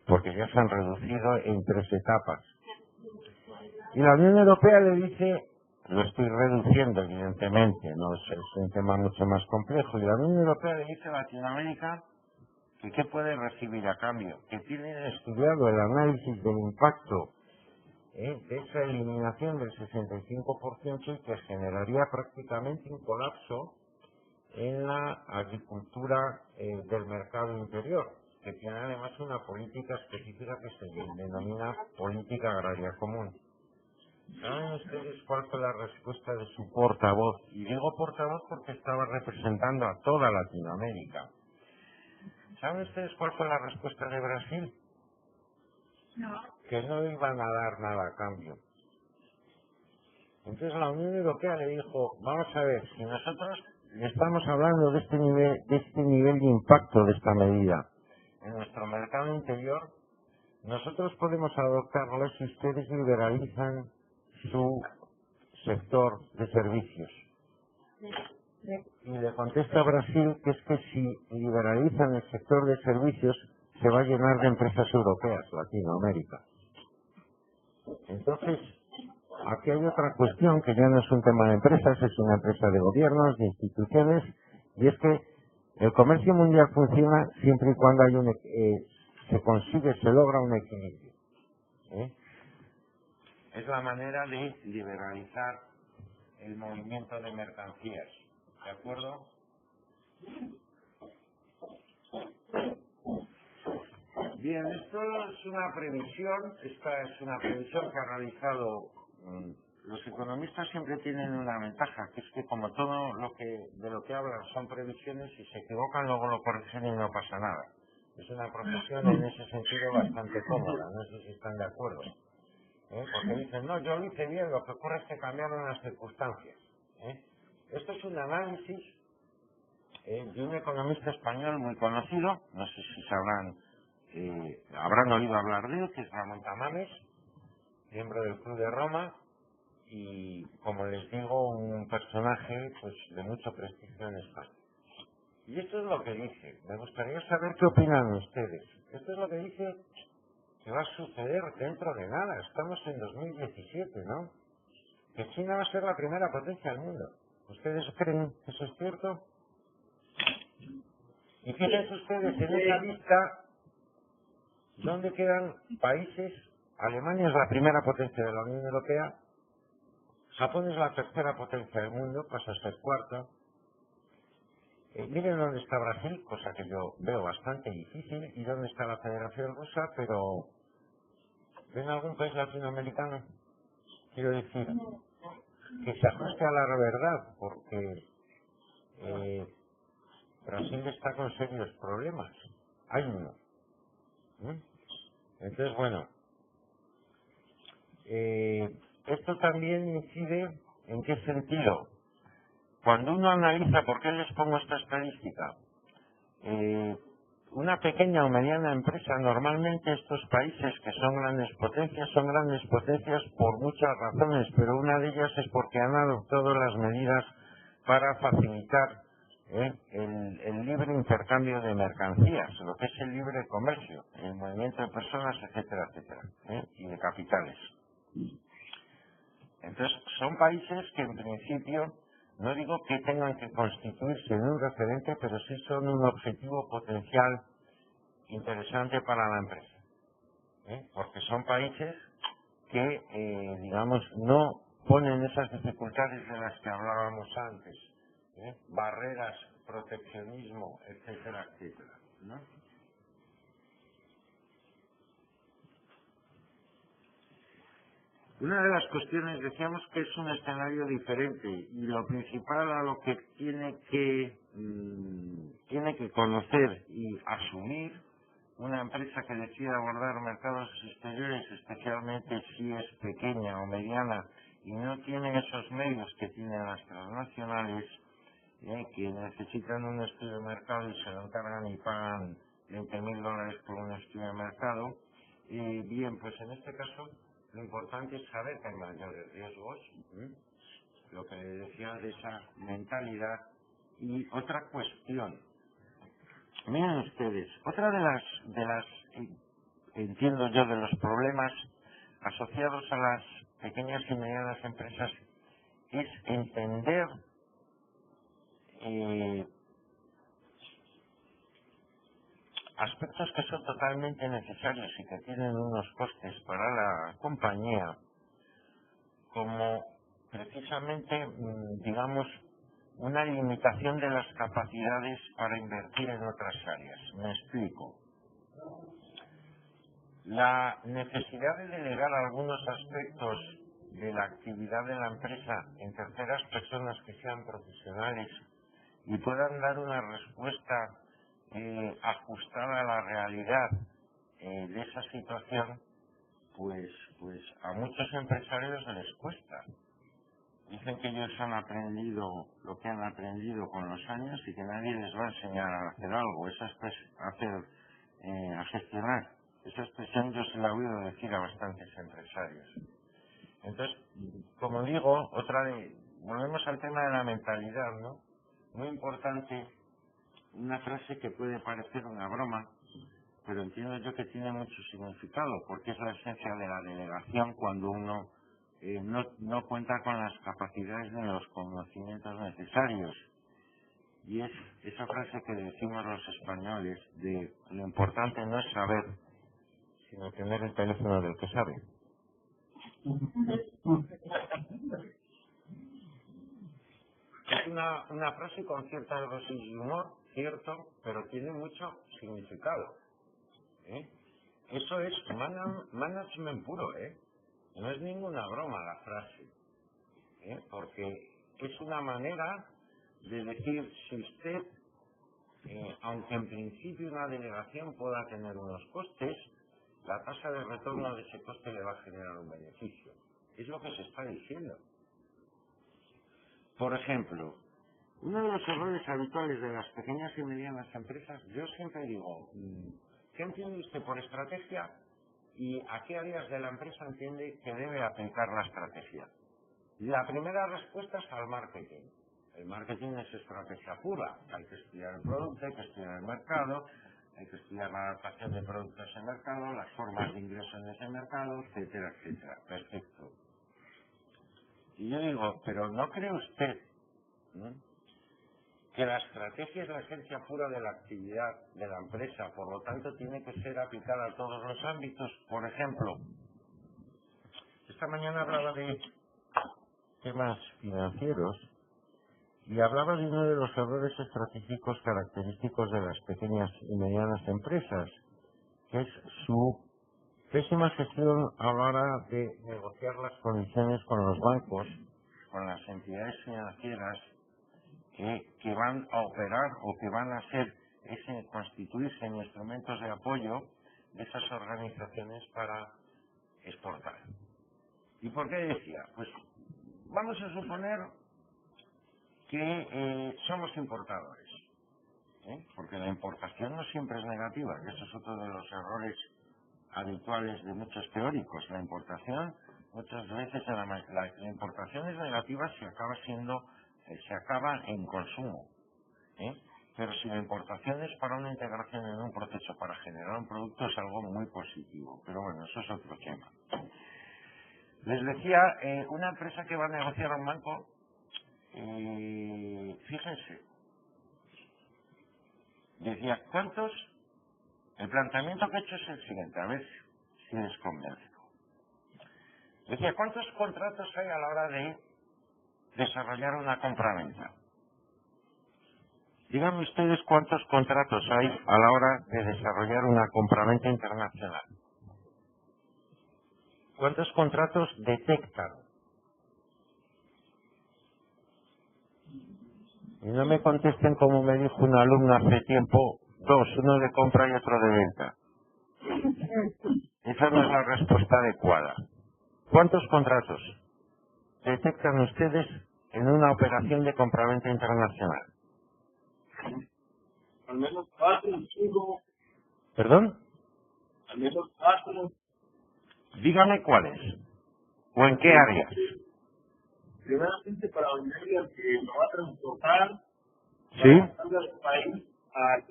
porque ya se han reducido en 3 etapas. Y la Unión Europea le dice, lo estoy reduciendo evidentemente, no es un tema mucho más complejo, y la Unión Europea le dice a Latinoamérica que qué puede recibir a cambio, que tienen estudiado el análisis del impacto de esa eliminación del 65% y que generaría prácticamente un colapso en la agricultura del mercado interior, que tiene además una política específica que se denomina política agraria común. ¿Saben ustedes cuál fue la respuesta de su portavoz? Y digo portavoz porque estaba representando a toda Latinoamérica. ¿Saben ustedes cuál fue la respuesta de Brasil? No. Que no iban a dar nada a cambio. Entonces la Unión Europea le dijo, vamos a ver, si nosotros le estamos hablando de este nivel de impacto de esta medida en nuestro mercado interior, nosotros podemos adoptarlo si ustedes liberalizan su sector de servicios. Y le contesta a Brasil que es que si liberalizan el sector de servicios se va a llenar de empresas europeas, Latinoamérica. Entonces, aquí hay otra cuestión que ya no es un tema de empresas, es una empresa de gobiernos, de instituciones, y es que el comercio mundial funciona siempre y cuando hay se logra un equilibrio. Es la manera de liberalizar el movimiento de mercancías. ¿De acuerdo? Bien, esto es una previsión, esta es una previsión que ha realizado, los economistas siempre tienen una ventaja, que es que como todo de lo que hablan son previsiones, si se equivocan luego lo corrigen y no pasa nada. Es una profesión en ese sentido bastante cómoda, no sé si están de acuerdo. Porque dicen, no, yo lo hice bien, lo que ocurre es que cambiaron las circunstancias. Esto es un análisis de un economista español muy conocido, no sé si habrán oído hablar de él, que es Ramón Tamames, miembro del Club de Roma, y como les digo, un personaje pues de mucho prestigio en España. Y esto es lo que dice, me gustaría saber qué opinan ustedes. Esto es lo que dice que va a suceder dentro de nada, estamos en 2017, ¿no? Que China va a ser la primera potencia del mundo. ¿Ustedes creen que eso es cierto? Y fíjense ustedes en esa lista donde quedan países. Alemania es la primera potencia de la Unión Europea, Japón es la tercera potencia del mundo, pasa a ser cuarta. Miren dónde está Brasil, cosa que yo veo bastante difícil, y dónde está la Federación Rusa, pero ¿Ven algún país latinoamericano? Quiero decir, que se ajuste a la verdad, porque Brasil está con serios problemas. Hay uno. Entonces, bueno, esto también incide en qué sentido. Cuando uno analiza, ¿por qué les pongo esta estadística? Una pequeña o mediana empresa, normalmente estos países que son grandes potencias por muchas razones, pero una de ellas es porque han adoptado las medidas para facilitar el libre intercambio de mercancías, lo que es el libre comercio, el movimiento de personas, etcétera, etcétera, y de capitales. Entonces, son países que en principio, no digo que tengan que constituirse en un referente, pero sí son un objetivo potencial interesante para la empresa, porque son países que, digamos, no ponen esas dificultades de las que hablábamos antes, barreras, proteccionismo, etcétera, etcétera, ¿no? Una de las cuestiones, decíamos que es un escenario diferente y lo principal a lo que tiene que conocer y asumir una empresa que decida abordar mercados exteriores, especialmente si es pequeña o mediana y no tiene esos medios que tienen las transnacionales, que necesitan un estudio de mercado y se lo encargan y pagan $20.000 por un estudio de mercado. Bien, pues en este caso lo importante es saber que hay mayores riesgos, lo que decía de esa mentalidad. Y otra cuestión, miren ustedes, otra de las entiendo yo, de los problemas asociados a las pequeñas y medianas empresas es entender aspectos que son totalmente necesarios y que tienen unos costes para la compañía, como precisamente, digamos, una limitación de las capacidades para invertir en otras áreas. Me explico. La necesidad de delegar algunos aspectos de la actividad de la empresa en terceras personas que sean profesionales y puedan dar una respuesta ajustada a la realidad de esa situación, pues a muchos empresarios les cuesta. Dicen que ellos han aprendido lo que han aprendido con los años y que nadie les va a enseñar a hacer algo, a gestionar. Esa expresión yo se la he oído decir a bastantes empresarios. Entonces, como digo, volvemos al tema de la mentalidad, ¿no? Muy importante, una frase que puede parecer una broma, pero entiendo yo que tiene mucho significado, porque es la esencia de la delegación cuando uno no cuenta con las capacidades ni los conocimientos necesarios. Y es esa frase que decimos los españoles de lo importante no es saber, sino tener el teléfono del que sabe. Es una frase con cierta dosis de humor, cierto, pero tiene mucho significado. Eso es management puro, no es ninguna broma la frase, porque es una manera de decir, si usted, aunque en principio una delegación pueda tener unos costes, la tasa de retorno de ese coste le va a generar un beneficio. Es lo que se está diciendo. Por ejemplo, uno de los errores habituales de las pequeñas y medianas empresas, yo siempre digo, ¿qué entiende usted por estrategia y a qué áreas de la empresa entiende que debe aplicar la estrategia? La primera respuesta es al marketing. El marketing es estrategia pura. Hay que estudiar el producto, hay que estudiar el mercado, hay que estudiar la adaptación de productos en el mercado, las formas de ingreso en ese mercado, etcétera, etcétera. Perfecto. Y yo digo, pero ¿no cree usted que la estrategia es la esencia pura de la actividad de la empresa? Por lo tanto, tiene que ser aplicada a todos los ámbitos. Por ejemplo, esta mañana hablaba de temas financieros y hablaba de uno de los errores estratégicos característicos de las pequeñas y medianas empresas, que es su Pésima gestión a la hora de negociar las condiciones con los bancos, con las entidades financieras que van a operar o que van a constituirse en instrumentos de apoyo de esas organizaciones para exportar. ¿Y por qué decía? Pues vamos a suponer que somos importadores, porque la importación no siempre es negativa, que eso es otro de los errores habituales de muchos teóricos. La importación, muchas veces la importación es negativa si se acaba en consumo, pero si la importación es para una integración en un proceso para generar un producto, es algo muy positivo. Pero bueno, eso es otro tema. Les decía, una empresa que va a negociar a un banco, fíjense, decía, el planteamiento que he hecho es el siguiente, a ver si les convenzco. Decía, ¿cuántos contratos hay a la hora de desarrollar una compraventa? Díganme ustedes cuántos contratos hay a la hora de desarrollar una compraventa internacional. ¿Cuántos contratos detectan? Y no me contesten como me dijo una alumna hace tiempo, dos, uno de compra y otro de venta. Esa no es la respuesta adecuada. ¿Cuántos contratos detectan ustedes en una operación de compraventa internacional? Al menos 4, 5. ¿Perdón? Al menos 4. Dígame cuáles. ¿O en qué áreas? Primeramente para venderle al que lo va a transportar, ¿Sí? al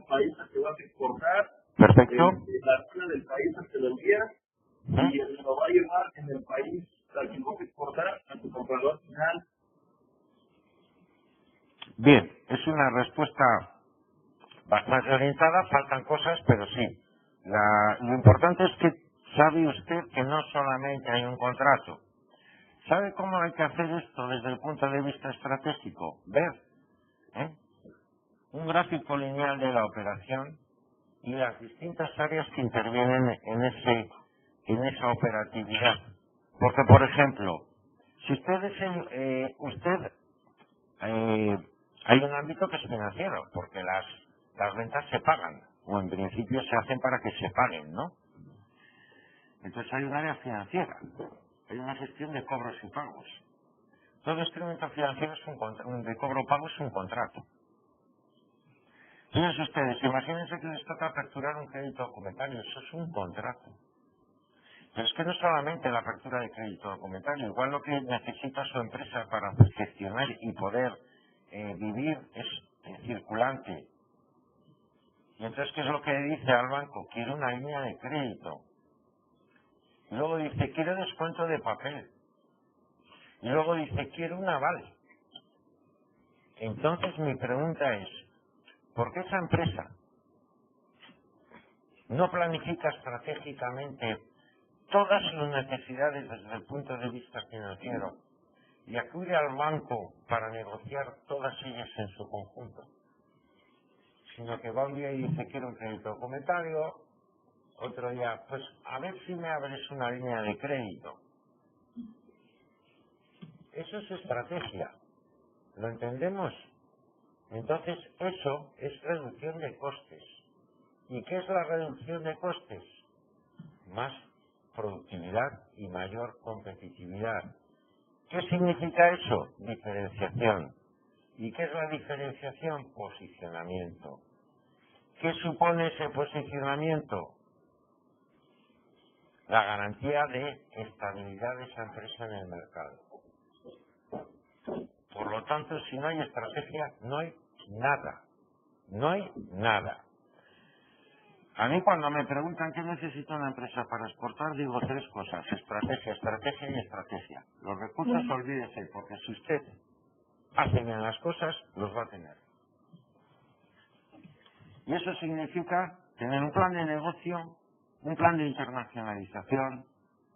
país al que va a exportar, Perfecto. la zona del país al que lo envía, y lo va a llevar en el país al que va a exportar a su comprador final. Bien, es una respuesta bastante orientada, faltan cosas, pero sí. Lo importante es que sabe usted que no solamente hay un contrato. ¿Sabe cómo hay que hacer esto desde el punto de vista estratégico? Ver un gráfico lineal de la operación y las distintas áreas que intervienen en esa operatividad. Porque, por ejemplo, si hay un ámbito que es financiero, porque las ventas se pagan, o en principio se hacen para que se paguen, ¿no? Entonces hay un área financiera, hay una gestión de cobros y pagos. Todo instrumento financiero de cobro-pago es un contrato. Fíjense ustedes, imagínense que les toca aperturar un crédito documentario, eso es un contrato. Pero es que no solamente la apertura de crédito documentario, igual lo que necesita su empresa para gestionar y poder vivir es circulante. Y entonces, ¿qué es lo que dice al banco? Quiero una línea de crédito. Y luego dice, quiero descuento de papel. Y luego dice, quiero un aval. Entonces mi pregunta es, ¿por qué esa empresa no planifica estratégicamente todas sus necesidades desde el punto de vista financiero y acude al banco para negociar todas ellas en su conjunto? Sino que va un día y dice, quiero un crédito documentario, otro día, pues a ver si me abres una línea de crédito. Eso es estrategia. ¿Lo entendemos? Entonces, eso es reducción de costes. ¿Y qué es la reducción de costes? Más productividad y mayor competitividad. ¿Qué significa eso? Diferenciación. ¿Y qué es la diferenciación? Posicionamiento. ¿Qué supone ese posicionamiento? La garantía de estabilidad de esa empresa en el mercado. Por lo tanto, si no hay estrategia, no hay nada. No hay nada. A mí cuando me preguntan qué necesita una empresa para exportar, digo tres cosas. Estrategia, estrategia y estrategia. Los recursos, olvídese, porque si usted hace bien las cosas, los va a tener. Y eso significa tener un plan de negocio, un plan de internacionalización,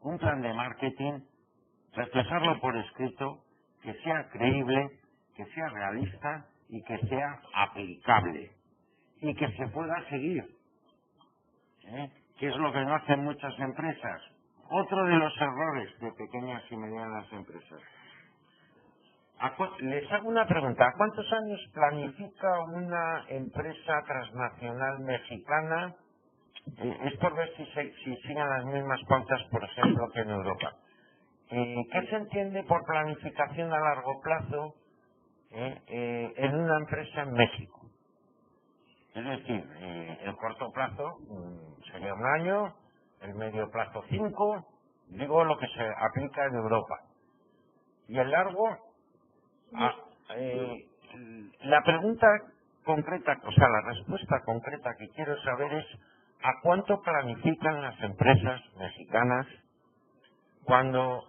un plan de marketing, reflejarlo por escrito, que sea creíble, que sea realista y que sea aplicable y que se pueda seguir. que es lo que no hacen muchas empresas. Otro de los errores de pequeñas y medianas empresas. Les hago una pregunta. ¿A cuántos años planifica una empresa transnacional mexicana? Es por ver si siguen las mismas pautas, por ejemplo, que en Europa. ¿Qué se entiende por planificación a largo plazo en una empresa en México? Es decir, el corto plazo sería 1 año, el medio plazo 5, digo lo que se aplica en Europa. Y el largo, la pregunta concreta, o sea, la respuesta concreta que quiero saber es ¿a cuánto planifican las empresas mexicanas cuando,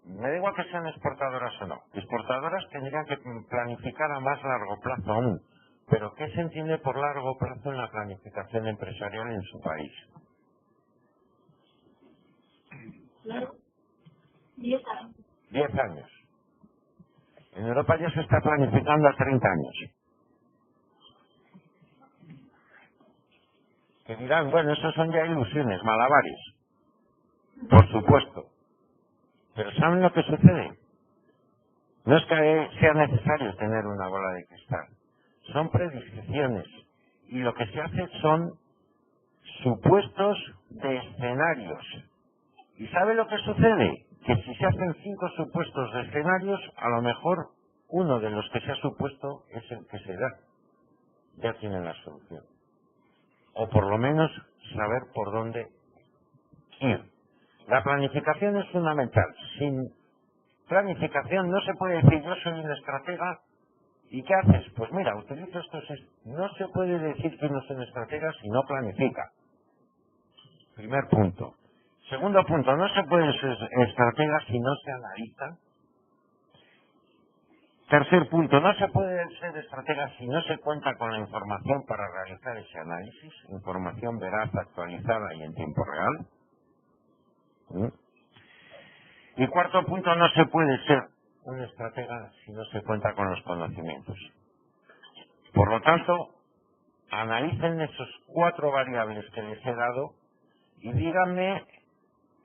me da igual que sean exportadoras o no, exportadoras tendrían que planificar a más largo plazo aún, pero ¿qué se entiende por largo plazo en la planificación empresarial en su país? Claro, 10 años. 10 años. En Europa ya se está planificando a 30 años. Que dirán, bueno, eso son ya ilusiones, malabares. Por supuesto. Pero ¿saben lo que sucede? No es que sea necesario tener una bola de cristal. Son predicciones. Y lo que se hace son supuestos de escenarios. ¿Y sabe lo que sucede? Que si se hacen 5 supuestos de escenarios, a lo mejor uno de los que se ha supuesto es el que se da. Ya tienen la solución. O por lo menos saber por dónde ir. La planificación es fundamental. Sin planificación no se puede decir yo soy un estratega y ¿qué haces? Pues mira, utilizo estos. No se puede decir que uno es un estratega si no planifica. Primer punto. Segundo punto, no se puede ser estratega si no se analiza. Tercer punto, no se puede ser estratega si no se cuenta con la información para realizar ese análisis, información veraz, actualizada y en tiempo real. Y cuarto punto, no se puede ser un estratega si no se cuenta con los conocimientos. Por lo tanto, analicen esos 4 variables que les he dado y díganme,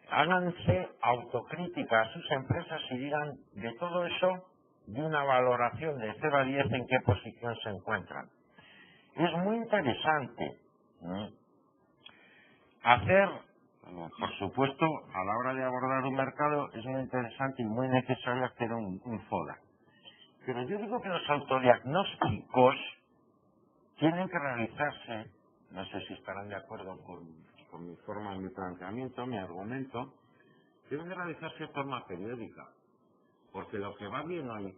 háganse autocrítica a sus empresas y digan de todo eso, de una valoración de 0 a 10 en qué posición se encuentran. Es muy interesante hacer, por supuesto, a la hora de abordar un mercado, es muy interesante y muy necesario hacer un FODA. Pero yo digo que los autodiagnósticos tienen que realizarse, no sé si estarán de acuerdo con mi forma, mi planteamiento, mi argumento, deben de realizarse de forma periódica. Porque lo que va bien hoy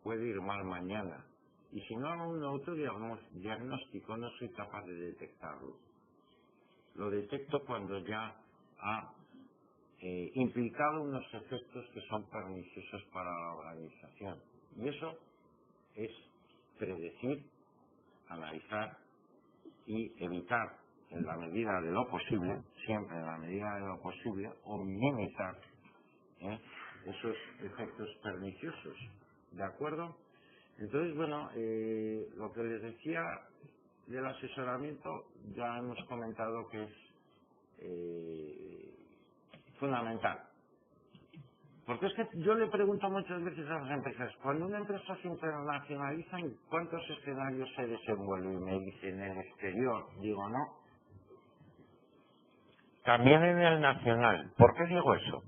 puede ir mal mañana. Y si no hago un autodiagnóstico no soy capaz de detectarlo. Lo detecto cuando ya ha implicado unos efectos que son perniciosos para la organización. Y eso es predecir, analizar y evitar en la medida de lo posible, siempre en la medida de lo posible, o minimizar esos efectos perniciosos, ¿de acuerdo? Entonces, bueno, lo que les decía del asesoramiento ya hemos comentado que es fundamental. Porque es que yo le pregunto muchas veces a las empresas, cuando una empresa se internacionaliza, ¿en cuántos escenarios se desenvuelve? Y me dicen, en el exterior. Digo, no. También en el nacional. ¿Por qué digo eso?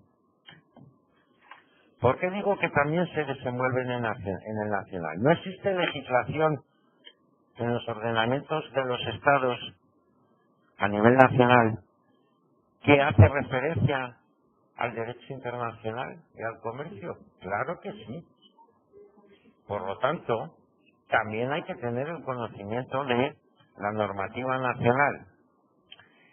¿Por qué digo que también se desenvuelven en el nacional? No existe legislación en los ordenamientos de los estados a nivel nacional que hace referencia al derecho internacional y al comercio. Claro que sí. Por lo tanto, también hay que tener el conocimiento de la normativa nacional.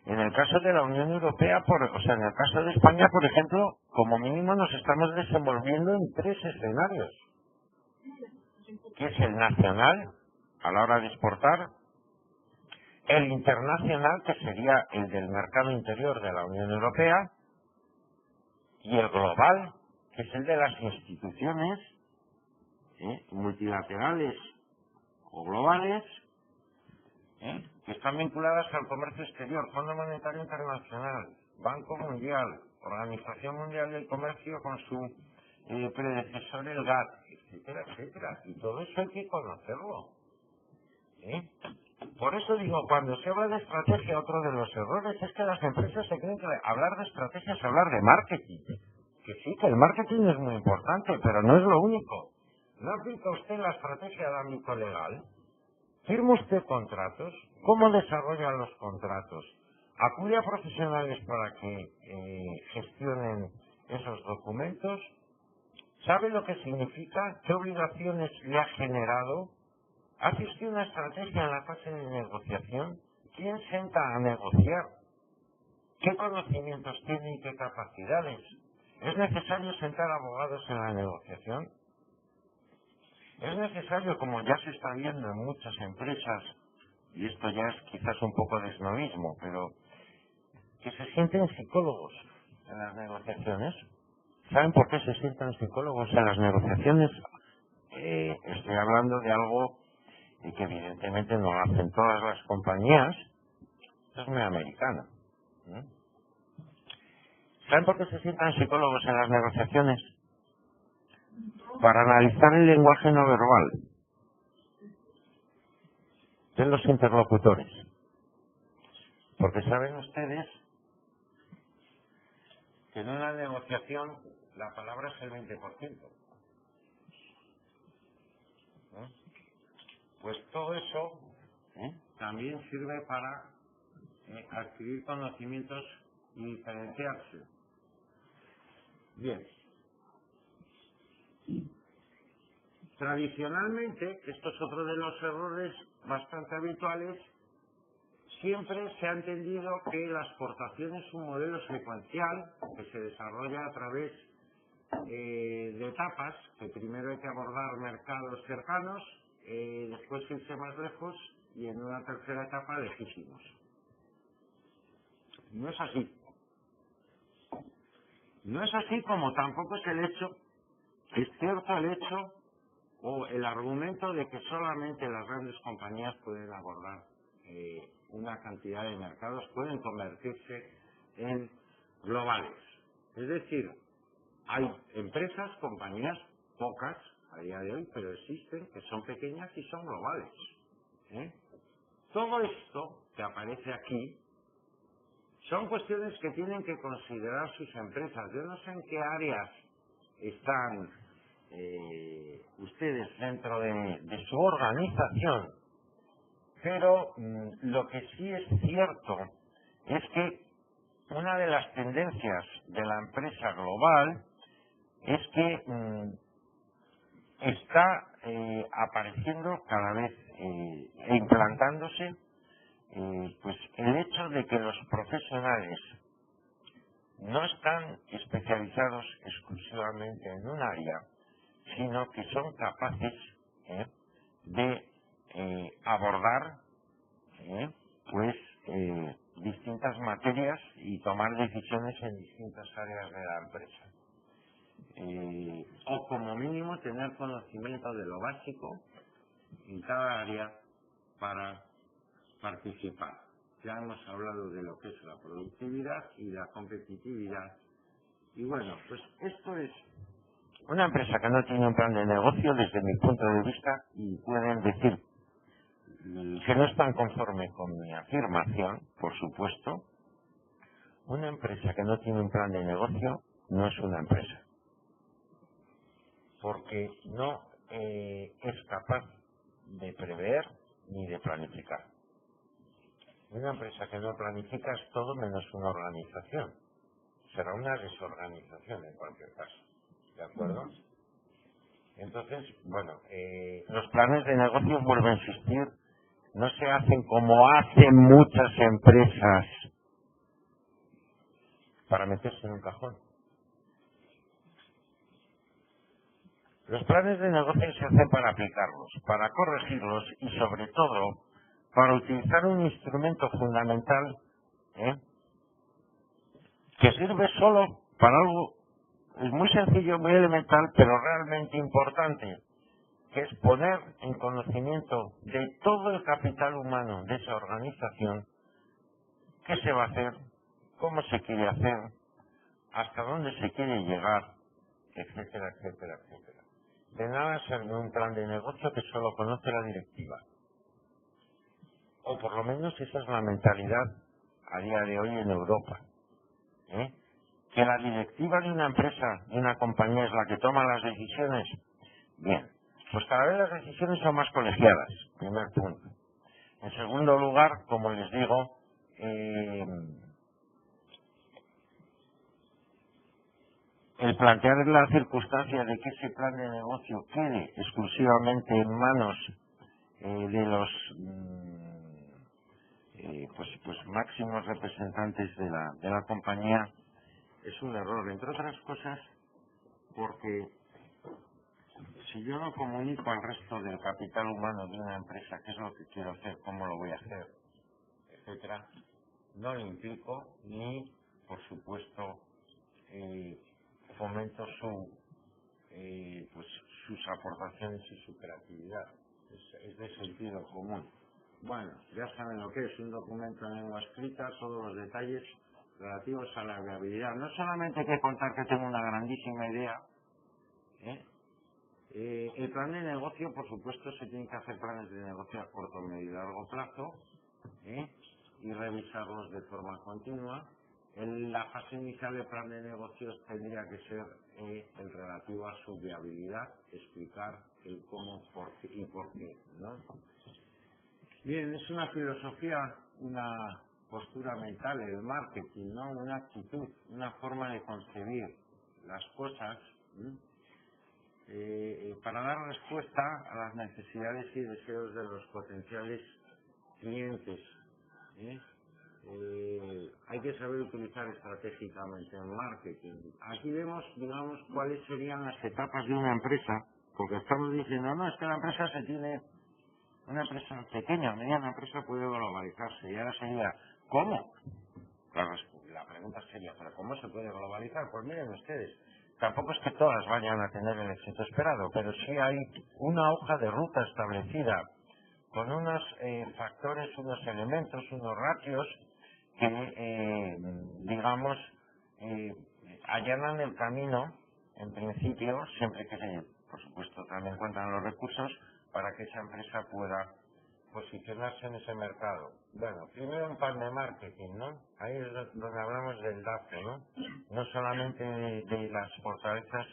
En el caso de la Unión Europea, en el caso de España, por ejemplo, como mínimo nos estamos desenvolviendo en 3 escenarios. Que es el nacional, a la hora de exportar, el internacional, que sería el del mercado interior de la Unión Europea, y el global, que es el de las instituciones multilaterales o globales, que están vinculadas al comercio exterior, Fondo Monetario Internacional, Banco Mundial, Organización Mundial del Comercio con su predecesor el GATT, etcétera, etcétera. Y todo eso hay que conocerlo. Por eso digo, cuando se habla de estrategia, otro de los errores es que las empresas se creen que hablar de estrategia es hablar de marketing. Que sí, que el marketing es muy importante, pero no es lo único. ¿No aplica usted la estrategia de ámbito legal? ¿Firma usted contratos? ¿Cómo desarrolla los contratos? ¿Acude a profesionales para que gestionen esos documentos? ¿Sabe lo que significa? ¿Qué obligaciones le ha generado? ¿Hace usted una estrategia en la fase de negociación? ¿Quién sienta a negociar? ¿Qué conocimientos tiene y qué capacidades? ¿Es necesario sentar abogados en la negociación? Es necesario, como ya se está viendo en muchas empresas, y esto ya es quizás un poco de esnovismo, pero que se sienten psicólogos en las negociaciones. ¿Saben por qué se sientan psicólogos en las negociaciones? Estoy hablando de algo que evidentemente no lo hacen todas las compañías. Esto es muy americano. ¿Saben por qué se sientan psicólogos en las negociaciones? Para analizar el lenguaje no verbal de los interlocutores. Porque saben ustedes que en una negociación la palabra es el 20%. Pues todo eso también sirve para adquirir conocimientos y diferenciarse. Bien. Tradicionalmente, esto es otro de los errores bastante habituales, siempre se ha entendido que la exportación es un modelo secuencial que se desarrolla a través de etapas, que primero hay que abordar mercados cercanos, después irse más lejos y en una tercera etapa lejísimos. No es así. No es así, como tampoco es el hecho, es cierto el hecho o el argumento de que solamente las grandes compañías pueden abordar una cantidad de mercados, pueden convertirse en globales. Es decir, hay empresas, compañías, pocas a día de hoy, pero existen, que son pequeñas y son globales. Todo esto que aparece aquí son cuestiones que tienen que considerar sus empresas. Yo no sé en qué áreas están ustedes dentro de su organización, pero lo que sí es cierto es que una de las tendencias de la empresa global es que está apareciendo cada vez e implantándose pues el hecho de que los profesionales no están especializados exclusivamente en un área, sino que son capaces de abordar pues distintas materias y tomar decisiones en distintas áreas de la empresa. O como mínimo tener conocimiento de lo básico en cada área para participar. Ya hemos hablado de lo que es la productividad y la competitividad. Y bueno, pues esto es una empresa que no tiene un plan de negocio desde mi punto de vista, y pueden decir que no están conforme con mi afirmación, por supuesto. Una empresa que no tiene un plan de negocio no es una empresa, porque no es capaz de prever ni de planificar. Una empresa que no planifica es todo menos una organización. Será una desorganización en cualquier caso. ¿De acuerdo? Entonces, bueno, los planes de negocios, vuelvo a insistir, no se hacen como hacen muchas empresas para meterse en un cajón. Los planes de negocios se hacen para aplicarlos, para corregirlos y sobre todo para utilizar un instrumento fundamental que sirve solo para algo, es muy sencillo, muy elemental, pero realmente importante, que es poner en conocimiento de todo el capital humano de esa organización qué se va a hacer, cómo se quiere hacer, hasta dónde se quiere llegar, etcétera, etcétera, etcétera. De nada sirve un plan de negocio que solo conoce la directiva. O por lo menos esa es la mentalidad a día de hoy en Europa. Que la directiva de una empresa, de una compañía, es la que toma las decisiones. Bien, pues cada vez las decisiones son más colegiadas, primer punto. En segundo lugar, como les digo, el plantear la circunstancia de que ese plan de negocio quede exclusivamente en manos de los pues máximos representantes de la compañía es un error, entre otras cosas, porque si yo no comunico al resto del capital humano de una empresa qué es lo que quiero hacer, cómo lo voy a hacer, etcétera, no le implico ni, por supuesto, fomento sus aportaciones y su creatividad. Es de sentido común. Bueno, ya saben lo que es un documento en lengua escrita, todos los detalles relativos a la viabilidad. No solamente hay que contar que tengo una grandísima idea, el plan de negocio, por supuesto, se tienen que hacer planes de negocio a corto, medio y largo plazo, y revisarlos de forma continua. En la fase inicial del plan de negocios tendría que ser el relativo a su viabilidad, explicar el cómo, por qué y por qué, ¿no? Bien, es una filosofía, una postura mental, el marketing, ¿no? Una actitud, una forma de concebir las cosas, para dar respuesta a las necesidades y deseos de los potenciales clientes. Hay que saber utilizar estratégicamente el marketing. Aquí vemos, digamos, cuáles serían las etapas de una empresa, porque estamos diciendo, no, es que la empresa una empresa pequeña, mediana empresa puede globalizarse, y ahora sería, ¿cómo? La pregunta sería, ¿pero cómo se puede globalizar? Pues miren ustedes, tampoco es que todas vayan a tener el éxito esperado, pero sí hay una hoja de ruta establecida con unos factores, unos elementos, unos ratios que, digamos, allanan el camino, en principio, siempre que se, por supuesto, también cuentan los recursos para que esa empresa pueda posicionarse en ese mercado. Bueno, primero un plan de marketing, ¿no? Ahí es donde hablamos del DAFE, ¿no? No solamente de las fortalezas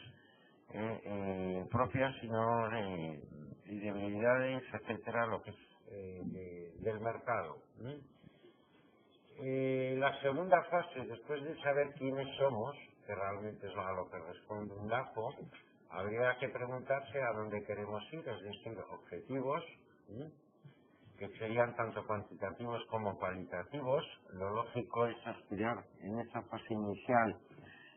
propias, sino de debilidades, etcétera, lo que es del mercado. La segunda fase, después de saber quiénes somos, que realmente es a lo que responde un DAFO, habría que preguntarse a dónde queremos ir, es decir, objetivos, que serían tanto cuantitativos como cualitativos. Lo lógico es aspirar en esa fase inicial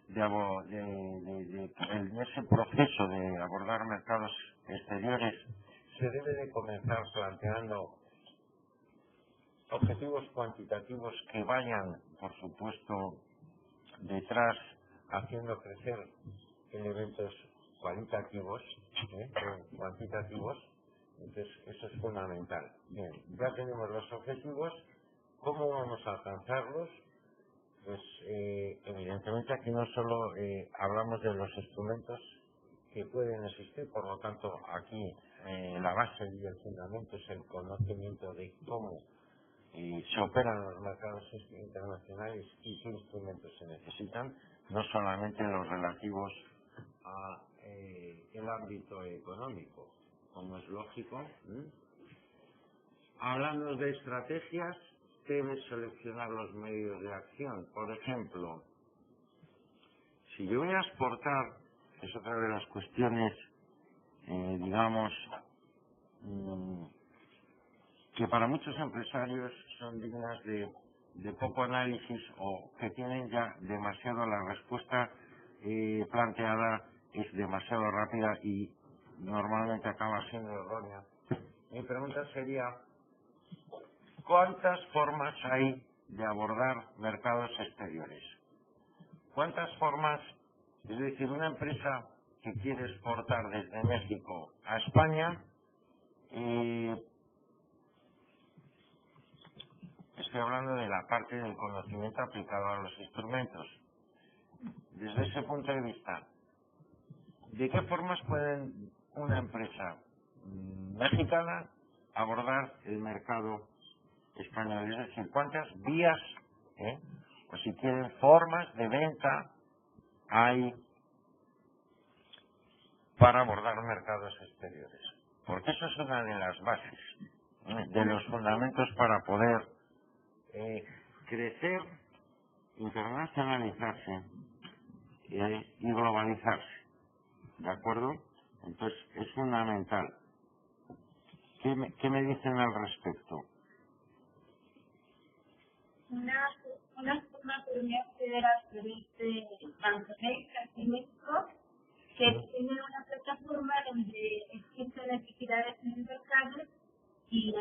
en ese proceso de abordar mercados exteriores, se debe de comenzar planteando objetivos cuantitativos que vayan, por supuesto, detrás, haciendo crecer elementos cualitativos, cuantitativos. Entonces, eso es fundamental. Bien, ya tenemos los objetivos. ¿Cómo vamos a alcanzarlos? Pues, evidentemente, aquí no solo hablamos de los instrumentos que pueden existir, por lo tanto, aquí la base y el fundamento es el conocimiento de cómo se operan los mercados internacionales y qué instrumentos se necesitan, no solamente los relativos a el ámbito económico, como es lógico. Hablando de estrategias, debes seleccionar los medios de acción. Por ejemplo, si yo voy a exportar, es otra de las cuestiones, digamos, que para muchos empresarios son dignas de poco análisis, o que tienen ya demasiado, la respuesta planteada es demasiado rápida y normalmente acaba siendo errónea. Mi pregunta sería, ¿cuántas formas hay de abordar mercados exteriores? ¿Cuántas formas? Es decir, una empresa que quiere exportar desde México a España, estoy hablando de la parte del conocimiento aplicado a los instrumentos. Desde ese punto de vista, ¿de qué formas pueden una empresa mexicana abordar el mercado español? Es decir, ¿cuántas vías, o si quieren, formas de venta hay para abordar mercados exteriores? Porque eso es una de las bases, de los fundamentos para poder crecer, internacionalizarse y globalizarse. ¿De acuerdo? Entonces, es fundamental. ¿Qué me dicen al respecto? Una forma podría acceder a través de Bancoamérica aquí en México, que tiene una plataforma donde existen necesidades en el mercado y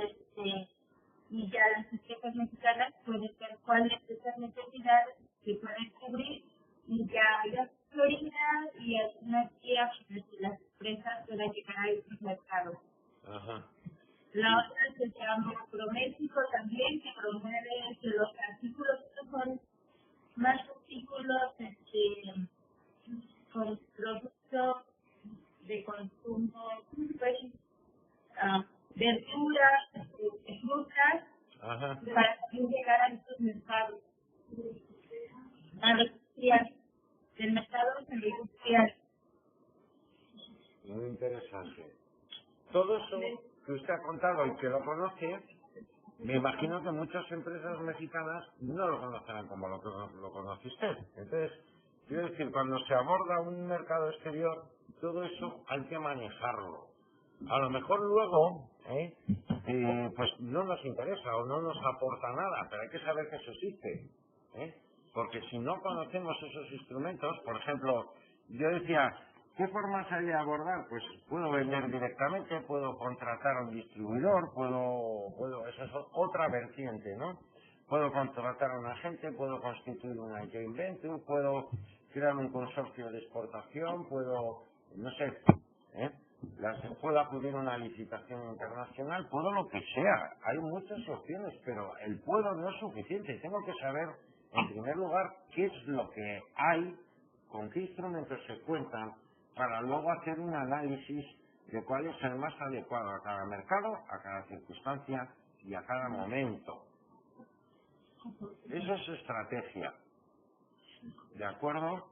ya las empresas mexicanas pueden ver cuáles de esas necesidades que pueden cubrir y ya hay asesoría y algunas guías para que las empresas puedan llegar a esos mercados. Ajá. La otra se llama ProMéxico también, que promueve que los artículos son más artículos con productos de consumo, pues, verduras, frutas, Ajá. para también llegar a estos mercados, a los industriales, del mercado industrial. Muy interesante. Todo eso que usted ha contado y que lo conoce, me imagino que muchas empresas mexicanas no lo conocerán como lo conoce usted. Entonces, quiero decir, cuando se aborda un mercado exterior, todo eso hay que manejarlo. A lo mejor luego, pues no nos interesa o no nos aporta nada, pero hay que saber que eso existe. Porque si no conocemos esos instrumentos, por ejemplo, yo decía, ¿qué formas hay de abordar? Pues puedo vender directamente, puedo contratar a un distribuidor, esa es otra vertiente, ¿no? Puedo contratar a un agente, puedo constituir una joint venture, puedo crear un consorcio de exportación, puedo, no sé, puedo acudir a una licitación internacional, puedo lo que sea. Hay muchas opciones, pero el puedo no es suficiente. Tengo que saber, en primer lugar, qué es lo que hay, con qué instrumentos se cuentan, para luego hacer un análisis de cuál es el más adecuado a cada mercado, a cada circunstancia y a cada momento. Eso es estrategia. ¿De acuerdo?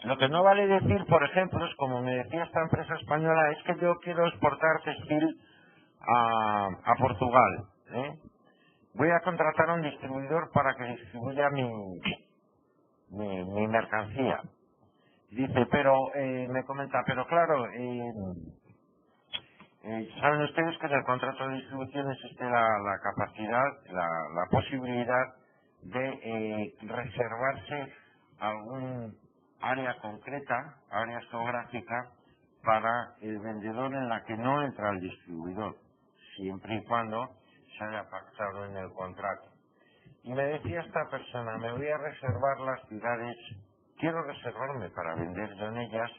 Lo que no vale decir, por ejemplo, es como me decía esta empresa española, es que yo quiero exportar textil a Portugal. Voy a contratar a un distribuidor para que distribuya mi mercancía. Dice, pero, me comenta, pero claro, saben ustedes que en el contrato de distribución existe la capacidad, la posibilidad de reservarse algún área concreta, área geográfica, para el vendedor en la que no entra el distribuidor, siempre y cuando se haya pactado en el contrato. Y me decía esta persona, me voy a reservar las ciudades, quiero reservarme para vender yo en ellas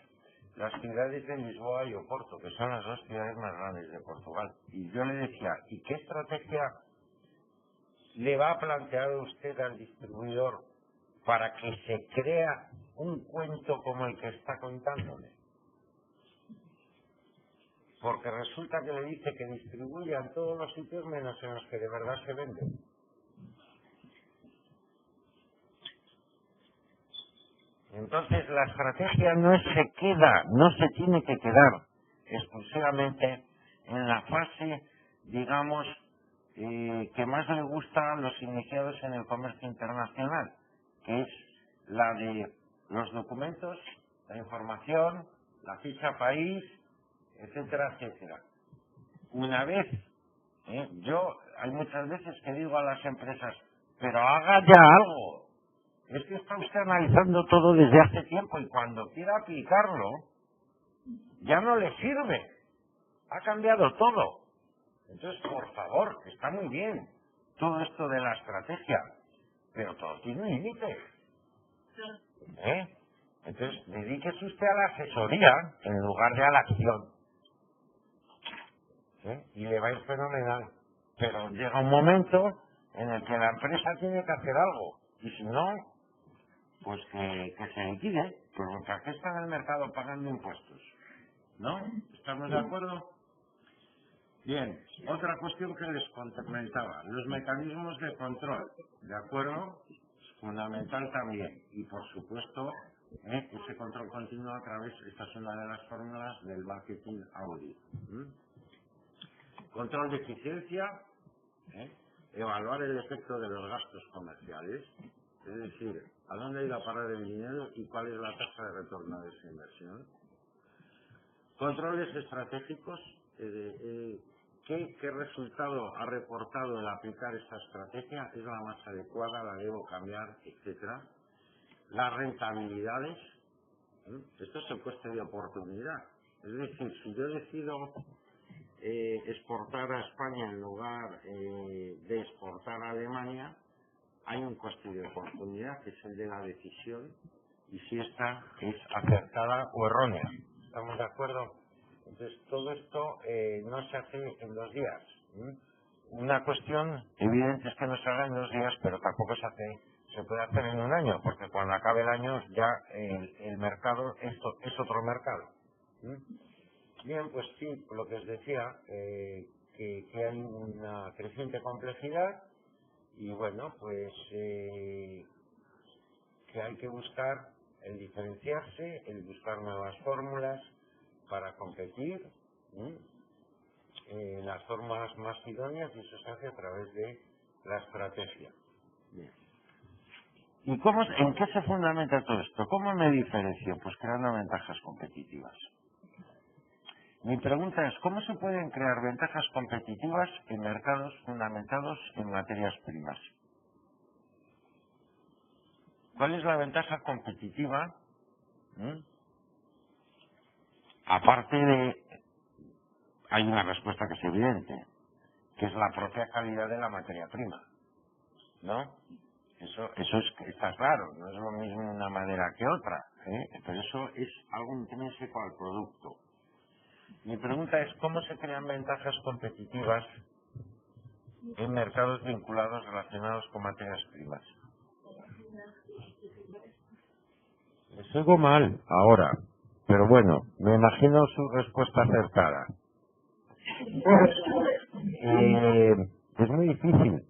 las ciudades de Lisboa y Oporto, que son las dos ciudades más grandes de Portugal. Y yo le decía, ¿y qué estrategia le va a plantear usted al distribuidor para que se crea un cuento como el que está contándole? Porque resulta que le dice que distribuya en todos los sitios menos en los que de verdad se venden. Entonces la estrategia no se tiene que quedar exclusivamente en la fase, digamos, que más le gusta a los iniciados en el comercio internacional, que es la de los documentos, la información, la ficha país, etcétera, etcétera. Una vez, hay muchas veces que digo a las empresas, pero haga ya algo. Es que está usted analizando todo desde hace tiempo y cuando quiera aplicarlo, ya no le sirve. Ha cambiado todo. Entonces, por favor, está muy bien todo esto de la estrategia, pero todo tiene un límite. Entonces, dedíquese usted a la asesoría en lugar de a la acción. Y le va a ir fenomenal. Pero llega un momento en el que la empresa tiene que hacer algo. Y si no, pues que se liquide. Pero mientras que está en el mercado pagando impuestos. ¿No? ¿Estamos de acuerdo? Bien, otra cuestión que les comentaba, los mecanismos de control, ¿de acuerdo? Es fundamental también. Y por supuesto, ese control continuo a través, esta es una de las fórmulas del marketing audit. Control de eficiencia, evaluar el efecto de los gastos comerciales, es decir, a dónde ha ido a parar el dinero y cuál es la tasa de retorno de esa inversión. Controles estratégicos, ¿qué resultado ha reportado el aplicar esta estrategia? ¿Es la más adecuada? ¿La debo cambiar? Etcétera. Las rentabilidades, esto es el coste de oportunidad. Es decir, si yo decido exportar a España en lugar de exportar a Alemania, hay un coste de oportunidad que es el de la decisión y si esta es acertada o errónea. ¿Estamos de acuerdo? Entonces, todo esto no se hace en 2 días. Una cuestión evidente es que no se haga en 2 días, pero tampoco se puede hacer en 1 año, porque cuando acabe el año ya el mercado es otro mercado. Bien, pues sí, lo que os decía, que hay una creciente complejidad y bueno, pues que hay que buscar el diferenciarse, el buscar nuevas fórmulas para competir, las formas más idóneas, y eso se hace a través de la estrategia. Bien. ¿Y en qué se fundamenta todo esto? ¿Cómo me diferencio? Pues creando ventajas competitivas. Mi pregunta es, ¿cómo se pueden crear ventajas competitivas en mercados fundamentados en materias primas? ¿Cuál es la ventaja competitiva? Aparte de... Hay una respuesta que es evidente, que es la propia calidad de la materia prima, ¿no? Eso está claro, no es lo mismo una madera que otra, pero eso es algo intrínseco al producto. Mi pregunta es, ¿cómo se crean ventajas competitivas en mercados vinculados relacionados con materias primas? Les oigo mal ahora, pero bueno, me imagino su respuesta acertada. Es muy difícil.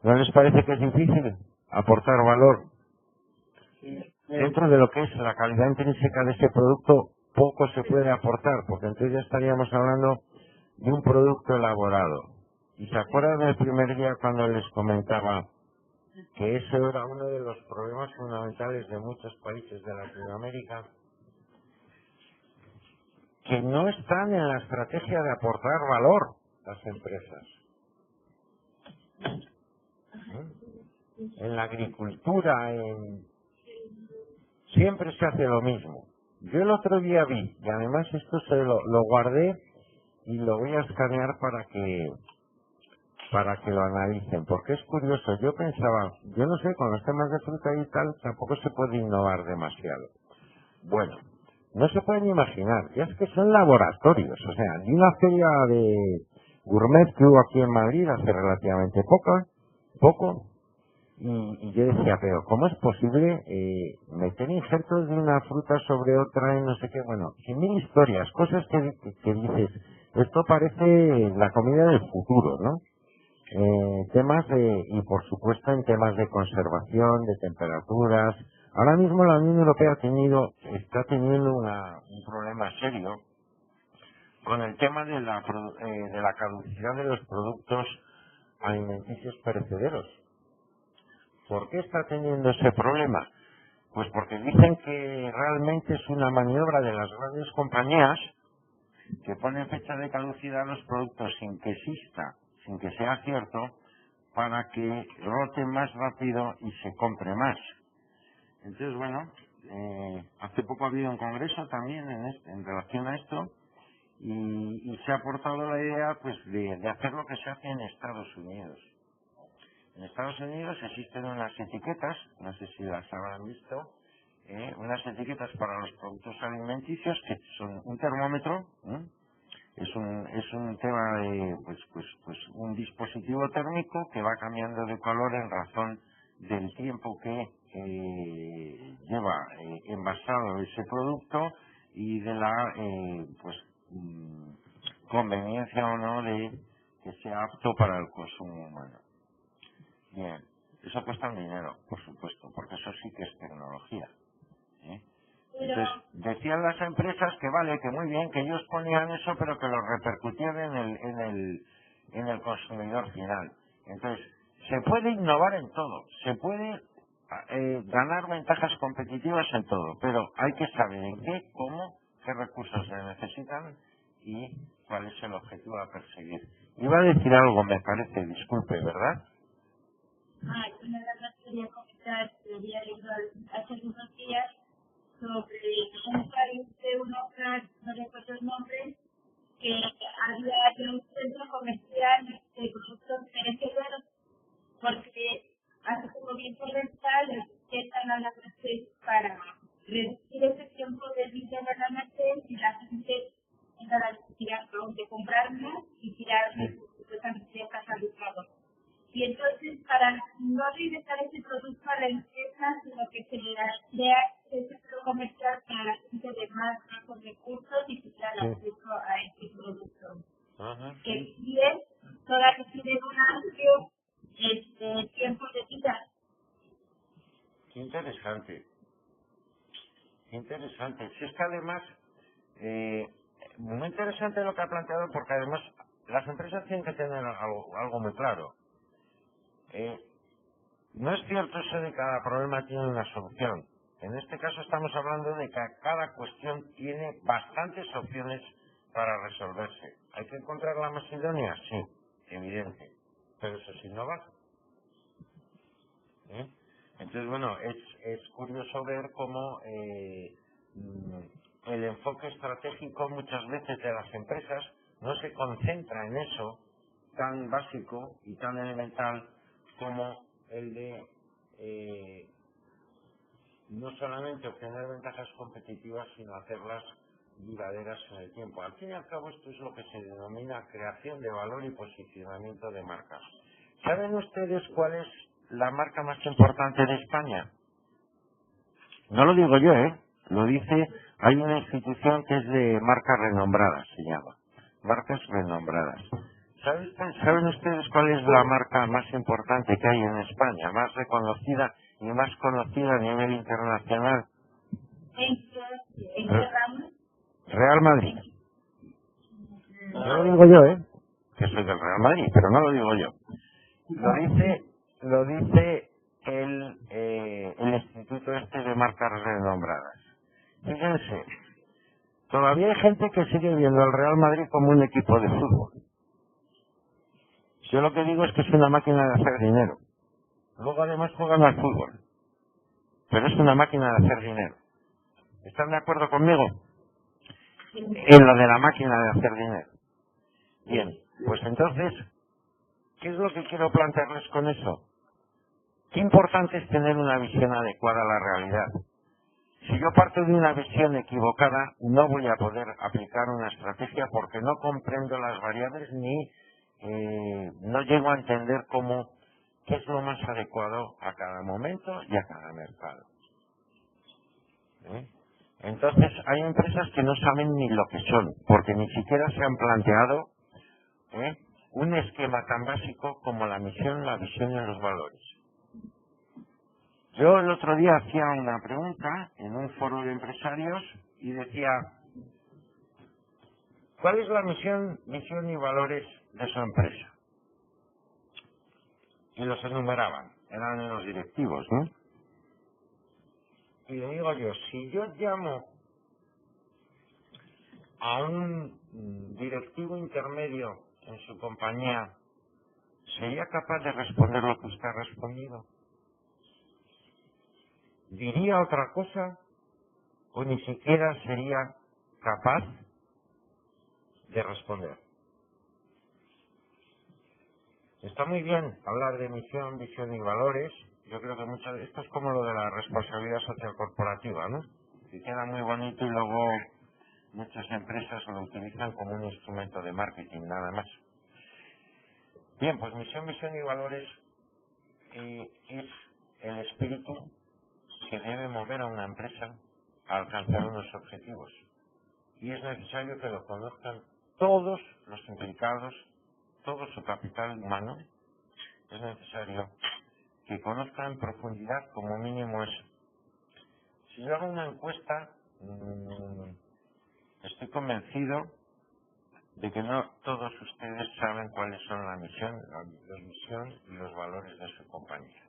¿No les parece que es difícil aportar valor? Dentro de lo que es la calidad intrínseca de ese producto, poco se puede aportar, porque entonces ya estaríamos hablando de un producto elaborado. ¿Y se acuerdan del primer día cuando les comentaba que eso era uno de los problemas fundamentales de muchos países de Latinoamérica? Que no están en la estrategia de aportar valor las empresas. En la agricultura, siempre se hace lo mismo. Yo el otro día vi, y además esto lo guardé y lo voy a escanear para que lo analicen, porque es curioso. Yo pensaba, yo no sé, con los temas de fruta y tal, tampoco se puede innovar demasiado. Bueno, no se pueden imaginar, ya es que son laboratorios, o sea, ni una feria de gourmet que hubo aquí en Madrid hace relativamente poco, y yo decía, pero ¿cómo es posible meter injertos de una fruta sobre otra y no sé qué? Bueno, 100.000 historias, cosas que dices, esto parece la comida del futuro, ¿no? Y por supuesto en temas de conservación, de temperaturas. Ahora mismo la Unión Europea está teniendo un problema serio con el tema de la caducidad de los productos alimenticios perecederos. ¿Por qué está teniendo ese problema? Pues porque dicen que realmente es una maniobra de las grandes compañías que ponen fecha de caducidad a los productos sin que sea cierto, para que roten más rápido y se compre más. Entonces, bueno, hace poco ha habido un congreso también en relación a esto y se ha aportado la idea pues de hacer lo que se hace en Estados Unidos. En Estados Unidos existen unas etiquetas, no sé si las habrán visto, unas etiquetas para los productos alimenticios que son un termómetro, es un tema de pues un dispositivo térmico que va cambiando de color en razón del tiempo que lleva envasado ese producto y de la conveniencia o no de que sea apto para el consumo humano. Bien, eso cuesta un dinero, por supuesto, porque eso sí que es tecnología. Entonces, decían las empresas que vale, que muy bien, que ellos ponían eso, pero que lo repercutían en el consumidor final. Entonces, se puede innovar en todo, se puede ganar ventajas competitivas en todo, pero hay que saber en qué, cómo, qué recursos se necesitan y cuál es el objetivo a perseguir. Iba a decir algo, me parece, disculpe, ¿verdad? Yo nada más quería comentar que había leído hace unos días sobre un país de Europa, no recuerdo el nombre, que había un centro comercial de productos perecederos, porque así como bien comenzar, empiezan a la base para reducir ese tiempo de vida de la almacén y la gente tenga la necesidad de comprarlo y tirarlo supuestamente caducado. Y entonces, para no regresar ese producto a la empresa, sino que se le crea ese centro comercial para la gente de más bajos recursos y que tenga acceso a ese producto. Que bien, todavía tienen un amplio tiempo de vida. Qué interesante. Qué interesante. Si es que además, muy interesante lo que ha planteado, porque además las empresas tienen que tener algo muy claro. No es cierto eso de que cada problema tiene una solución. En este caso estamos hablando de que cada cuestión tiene bastantes opciones para resolverse. ¿Hay que encontrar la más idónea? Sí, evidente. Pero eso es innovar. Entonces, bueno, es curioso ver cómo el enfoque estratégico muchas veces de las empresas no se concentra en eso tan básico y tan elemental como el de no solamente obtener ventajas competitivas, sino hacerlas duraderas en el tiempo. Al fin y al cabo, esto es lo que se denomina creación de valor y posicionamiento de marcas. ¿Saben ustedes cuál es la marca más importante de España? No lo digo yo, lo dice, hay una institución que es de marcas renombradas, se llama. Marcas renombradas. ¿Saben ustedes cuál es la marca más importante que hay en España, más reconocida y más conocida a nivel internacional? ¿En qué ramo? Real Madrid. No lo digo yo, que soy del Real Madrid, pero no lo digo yo. Lo dice el instituto este de marcas renombradas. Fíjense, todavía hay gente que sigue viendo al Real Madrid como un equipo de fútbol. Yo lo que digo es que es una máquina de hacer dinero. Luego además juegan al fútbol. Pero es una máquina de hacer dinero. ¿Están de acuerdo conmigo? En lo de la máquina de hacer dinero. Bien, pues entonces, ¿qué es lo que quiero plantearles con eso? Qué importante es tener una visión adecuada a la realidad. Si yo parto de una visión equivocada, no voy a poder aplicar una estrategia porque no comprendo las variables ni no llego a entender qué es lo más adecuado a cada momento y a cada mercado. Entonces, hay empresas que no saben ni lo que son, porque ni siquiera se han planteado un esquema tan básico como la misión, la visión y los valores. Yo el otro día hacía una pregunta en un foro de empresarios y decía, ¿cuál es la misión, visión y valores de su empresa? Y los enumeraban, eran los directivos, ¿no? Y le digo yo, si yo llamo a un directivo intermedio en su compañía, ¿sería capaz de responder lo que usted ha respondido? ¿Diría otra cosa o ni siquiera sería capaz de responder? Está muy bien hablar de misión, visión y valores, yo creo que mucho de esto es como lo de la responsabilidad social corporativa, ¿no? Que queda muy bonito y luego muchas empresas lo utilizan como un instrumento de marketing, nada más. Bien, pues misión, visión y valores es el espíritu que debe mover a una empresa a alcanzar unos objetivos. Y es necesario que lo conozcan todos los implicados, todo su capital humano. Es necesario que conozcan en profundidad como mínimo eso. Si yo hago una encuesta, estoy convencido de que no todos ustedes saben cuáles son la misión y los valores de su compañía.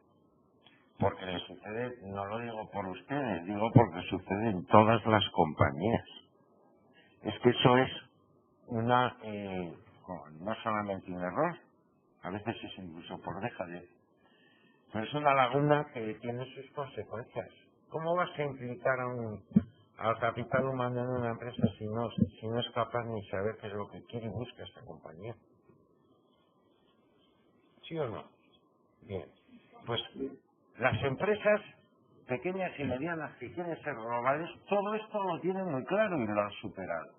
Porque le sucede, no lo digo por ustedes, digo porque sucede en todas las compañías. Es que eso es no solamente un error, a veces es incluso por dejadez, pero es una laguna que tiene sus consecuencias. ¿Cómo vas a implicar al capital humano en una empresa si no es capaz ni saber qué es lo que quiere y busca esta compañía? ¿Sí o no? Bien. Pues las empresas pequeñas y medianas que quieren ser globales, todo esto lo tienen muy claro y lo han superado.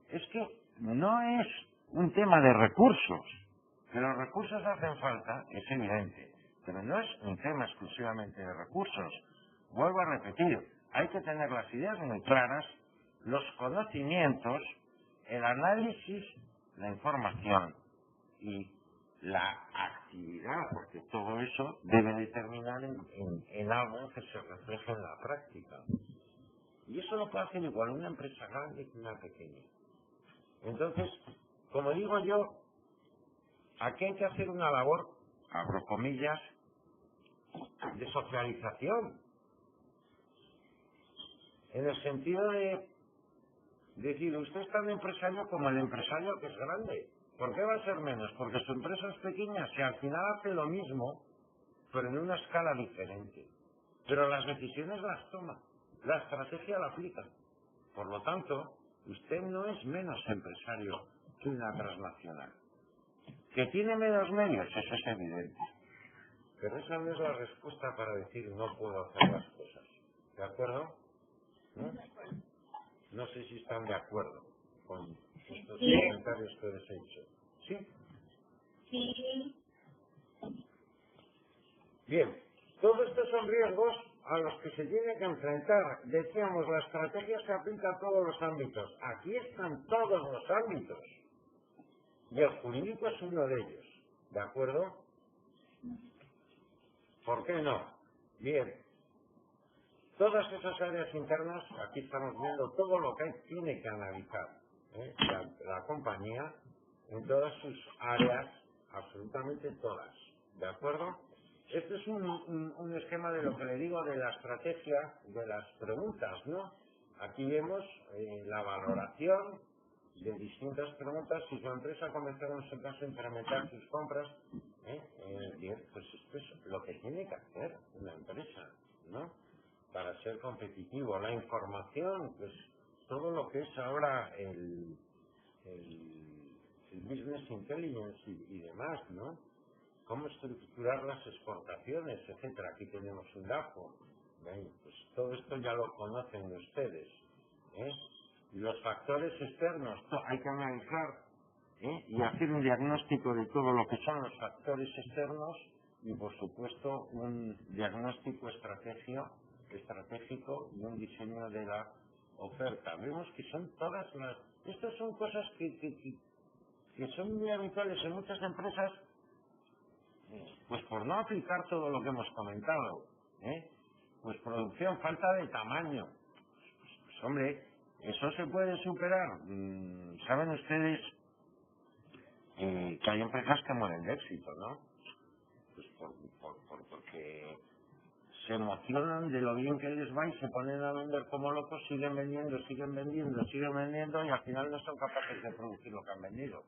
Es que no es un tema de recursos. Que los recursos hacen falta, es evidente, pero no es un tema exclusivamente de recursos. Vuelvo a repetir, hay que tener las ideas muy claras, los conocimientos, el análisis, la información y la actividad, porque todo eso debe determinar en algo que se refleje en la práctica. Y eso lo puede hacer igual una empresa grande que una pequeña. Entonces, como digo yo, aquí hay que hacer una labor, abro comillas, de socialización, en el sentido de decir, usted es tan empresario como el empresario que es grande. ¿Por qué va a ser menos? Porque su empresa es pequeña, si al final hace lo mismo, pero en una escala diferente. Pero las decisiones las toma, la estrategia la aplica. Por lo tanto, usted no es menos empresario que una transnacional. ¿Que tiene menos medios? Eso es evidente. Pero esa no es la respuesta para decir no puedo hacer las cosas. ¿De acuerdo? ¿No? No sé si están de acuerdo con estos comentarios que les he hecho. ¿Sí? Sí. Bien. Todos estos son riesgos a los que se tiene que enfrentar. Decíamos, la estrategia se aplica a todos los ámbitos. Aquí están todos los ámbitos. Y el jurídico es uno de ellos. ¿De acuerdo? ¿Por qué no? Bien. Todas esas áreas internas, aquí estamos viendo todo lo que tiene que analizar la compañía en todas sus áreas, absolutamente todas. ¿De acuerdo? Este es un esquema de lo que le digo de la estrategia de las preguntas, ¿no? Aquí vemos la valoración de distintas preguntas. Si su empresa comenzara en su caso a incrementar sus compras, bien, pues esto es lo que tiene que hacer una empresa, ¿no? Para ser competitivo. La información, pues todo lo que es ahora el business intelligence y demás, ¿no? Cómo estructurar las exportaciones, etcétera. Aquí tenemos un DAFO. Pues todo esto ya lo conocen ustedes. Y los factores externos, hay que analizar y hacer un diagnóstico de todo lo que son los factores externos y, por supuesto, un diagnóstico estratégico y un diseño de la oferta. Vemos que son todas las... Estas son cosas que son muy habituales en muchas empresas, pues por no aplicar todo lo que hemos comentado. Pues producción, falta de tamaño. Pues hombre, eso se puede superar. Saben ustedes que hay empresas que mueren de éxito, ¿no? Pues porque se emocionan de lo bien que les va y se ponen a vender como locos, siguen vendiendo y al final no son capaces de producir lo que han vendido.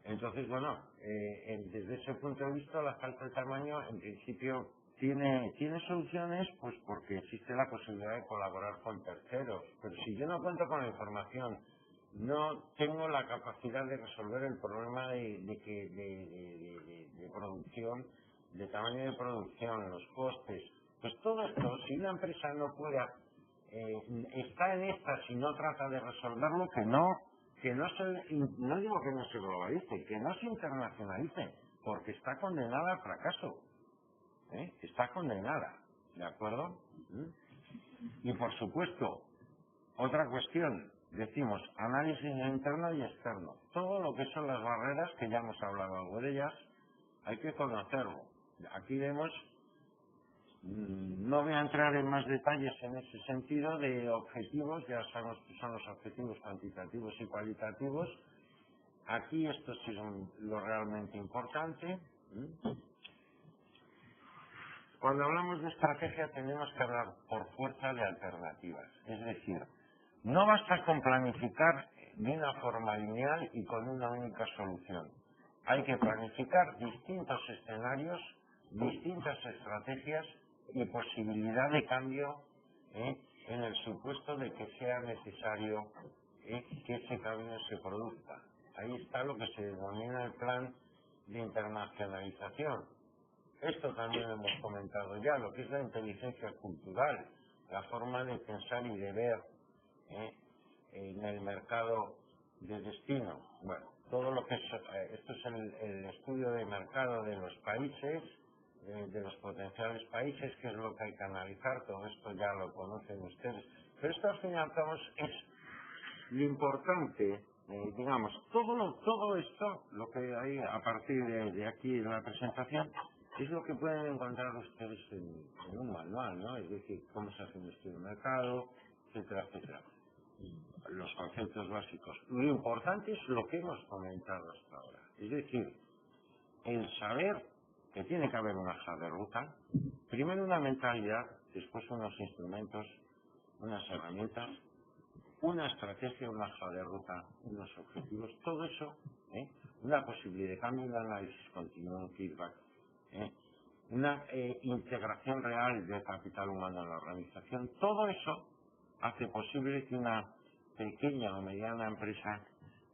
Entonces, bueno, desde ese punto de vista la falta de tamaño en principio tiene soluciones, pues porque existe la posibilidad de colaborar con terceros. Pero si yo no cuento con la información no tengo la capacidad de resolver el problema de producción, de tamaño de producción, los costes. Pues todo esto, si una empresa no puede, está en esta, si no trata de resolverlo, no digo que no se globalice, que no se internacionalice, porque está condenada al fracaso. Está condenada, ¿de acuerdo? Y por supuesto, otra cuestión, decimos análisis interno y externo. Todo lo que son las barreras, que ya hemos hablado algo de ellas, hay que conocerlo. Aquí vemos, no voy a entrar en más detalles en ese sentido de objetivos, ya sabemos que son los objetivos cuantitativos y cualitativos. Aquí esto sí es lo realmente importante. Cuando hablamos de estrategia tenemos que hablar por fuerza de alternativas. Es decir, no basta con planificar de una forma lineal y con una única solución. Hay que planificar distintos escenarios, distintas estrategias y posibilidad de cambio en el supuesto de que sea necesario que ese cambio se produzca. Ahí está lo que se denomina el plan de internacionalización. Esto también lo hemos comentado ya, lo que es la inteligencia cultural, la forma de pensar y de ver en el mercado de destino. Bueno, todo lo que es, esto es el estudio de mercado de los países, de los potenciales países, que es lo que hay que analizar, todo esto ya lo conocen ustedes. Pero esto al fin y al cabo es lo importante, digamos, todo esto, lo que hay a partir de aquí de la presentación, es lo que pueden encontrar ustedes en un manual, ¿no? Es decir, cómo se hace un estudio de mercado, etcétera, etcétera. Los conceptos básicos. Lo importante es lo que hemos comentado hasta ahora. Es decir, el saber que tiene que haber una hoja de ruta, primero una mentalidad, después unos instrumentos, unas herramientas, una estrategia, una hoja de ruta, unos objetivos, todo eso, una posibilidad de cambio, un análisis continuo, un feedback, una integración real del capital humano en la organización, todo eso hace posible que una pequeña o mediana empresa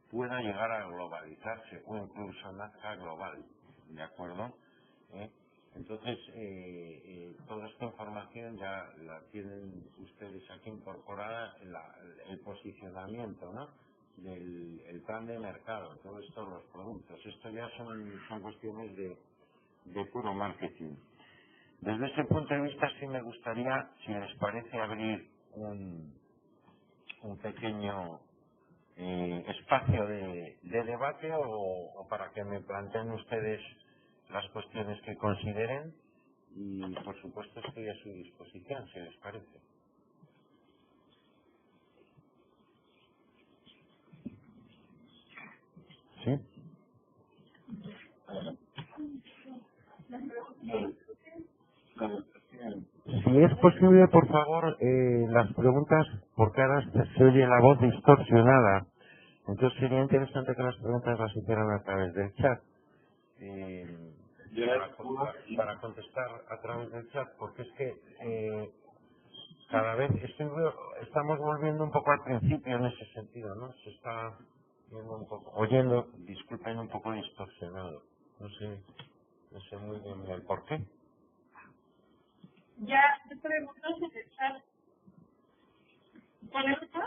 pueda llegar a globalizarse o incluso nazca global, ¿de acuerdo? Entonces, toda esta información ya la tienen ustedes aquí incorporada, el posicionamiento, ¿no?, del plan de mercado, todo esto, los productos. Esto ya son cuestiones de puro marketing. Desde ese punto de vista sí me gustaría, si les parece, abrir un pequeño espacio de debate o para que me planteen ustedes las cuestiones que consideren y, por supuesto, estoy a su disposición, si les parece. ¿Sí? Si es posible, por favor, las preguntas, porque ahora se oye la voz distorsionada. Entonces sería interesante que las preguntas las hicieran a través del chat. Para contestar a través del chat, porque es que cada vez estamos volviendo un poco al principio en ese sentido, ¿no? Se está viendo un poco, oyendo, disculpen, un poco distorsionado. No sé muy bien el por qué. Ya te pregunto si te está con esto.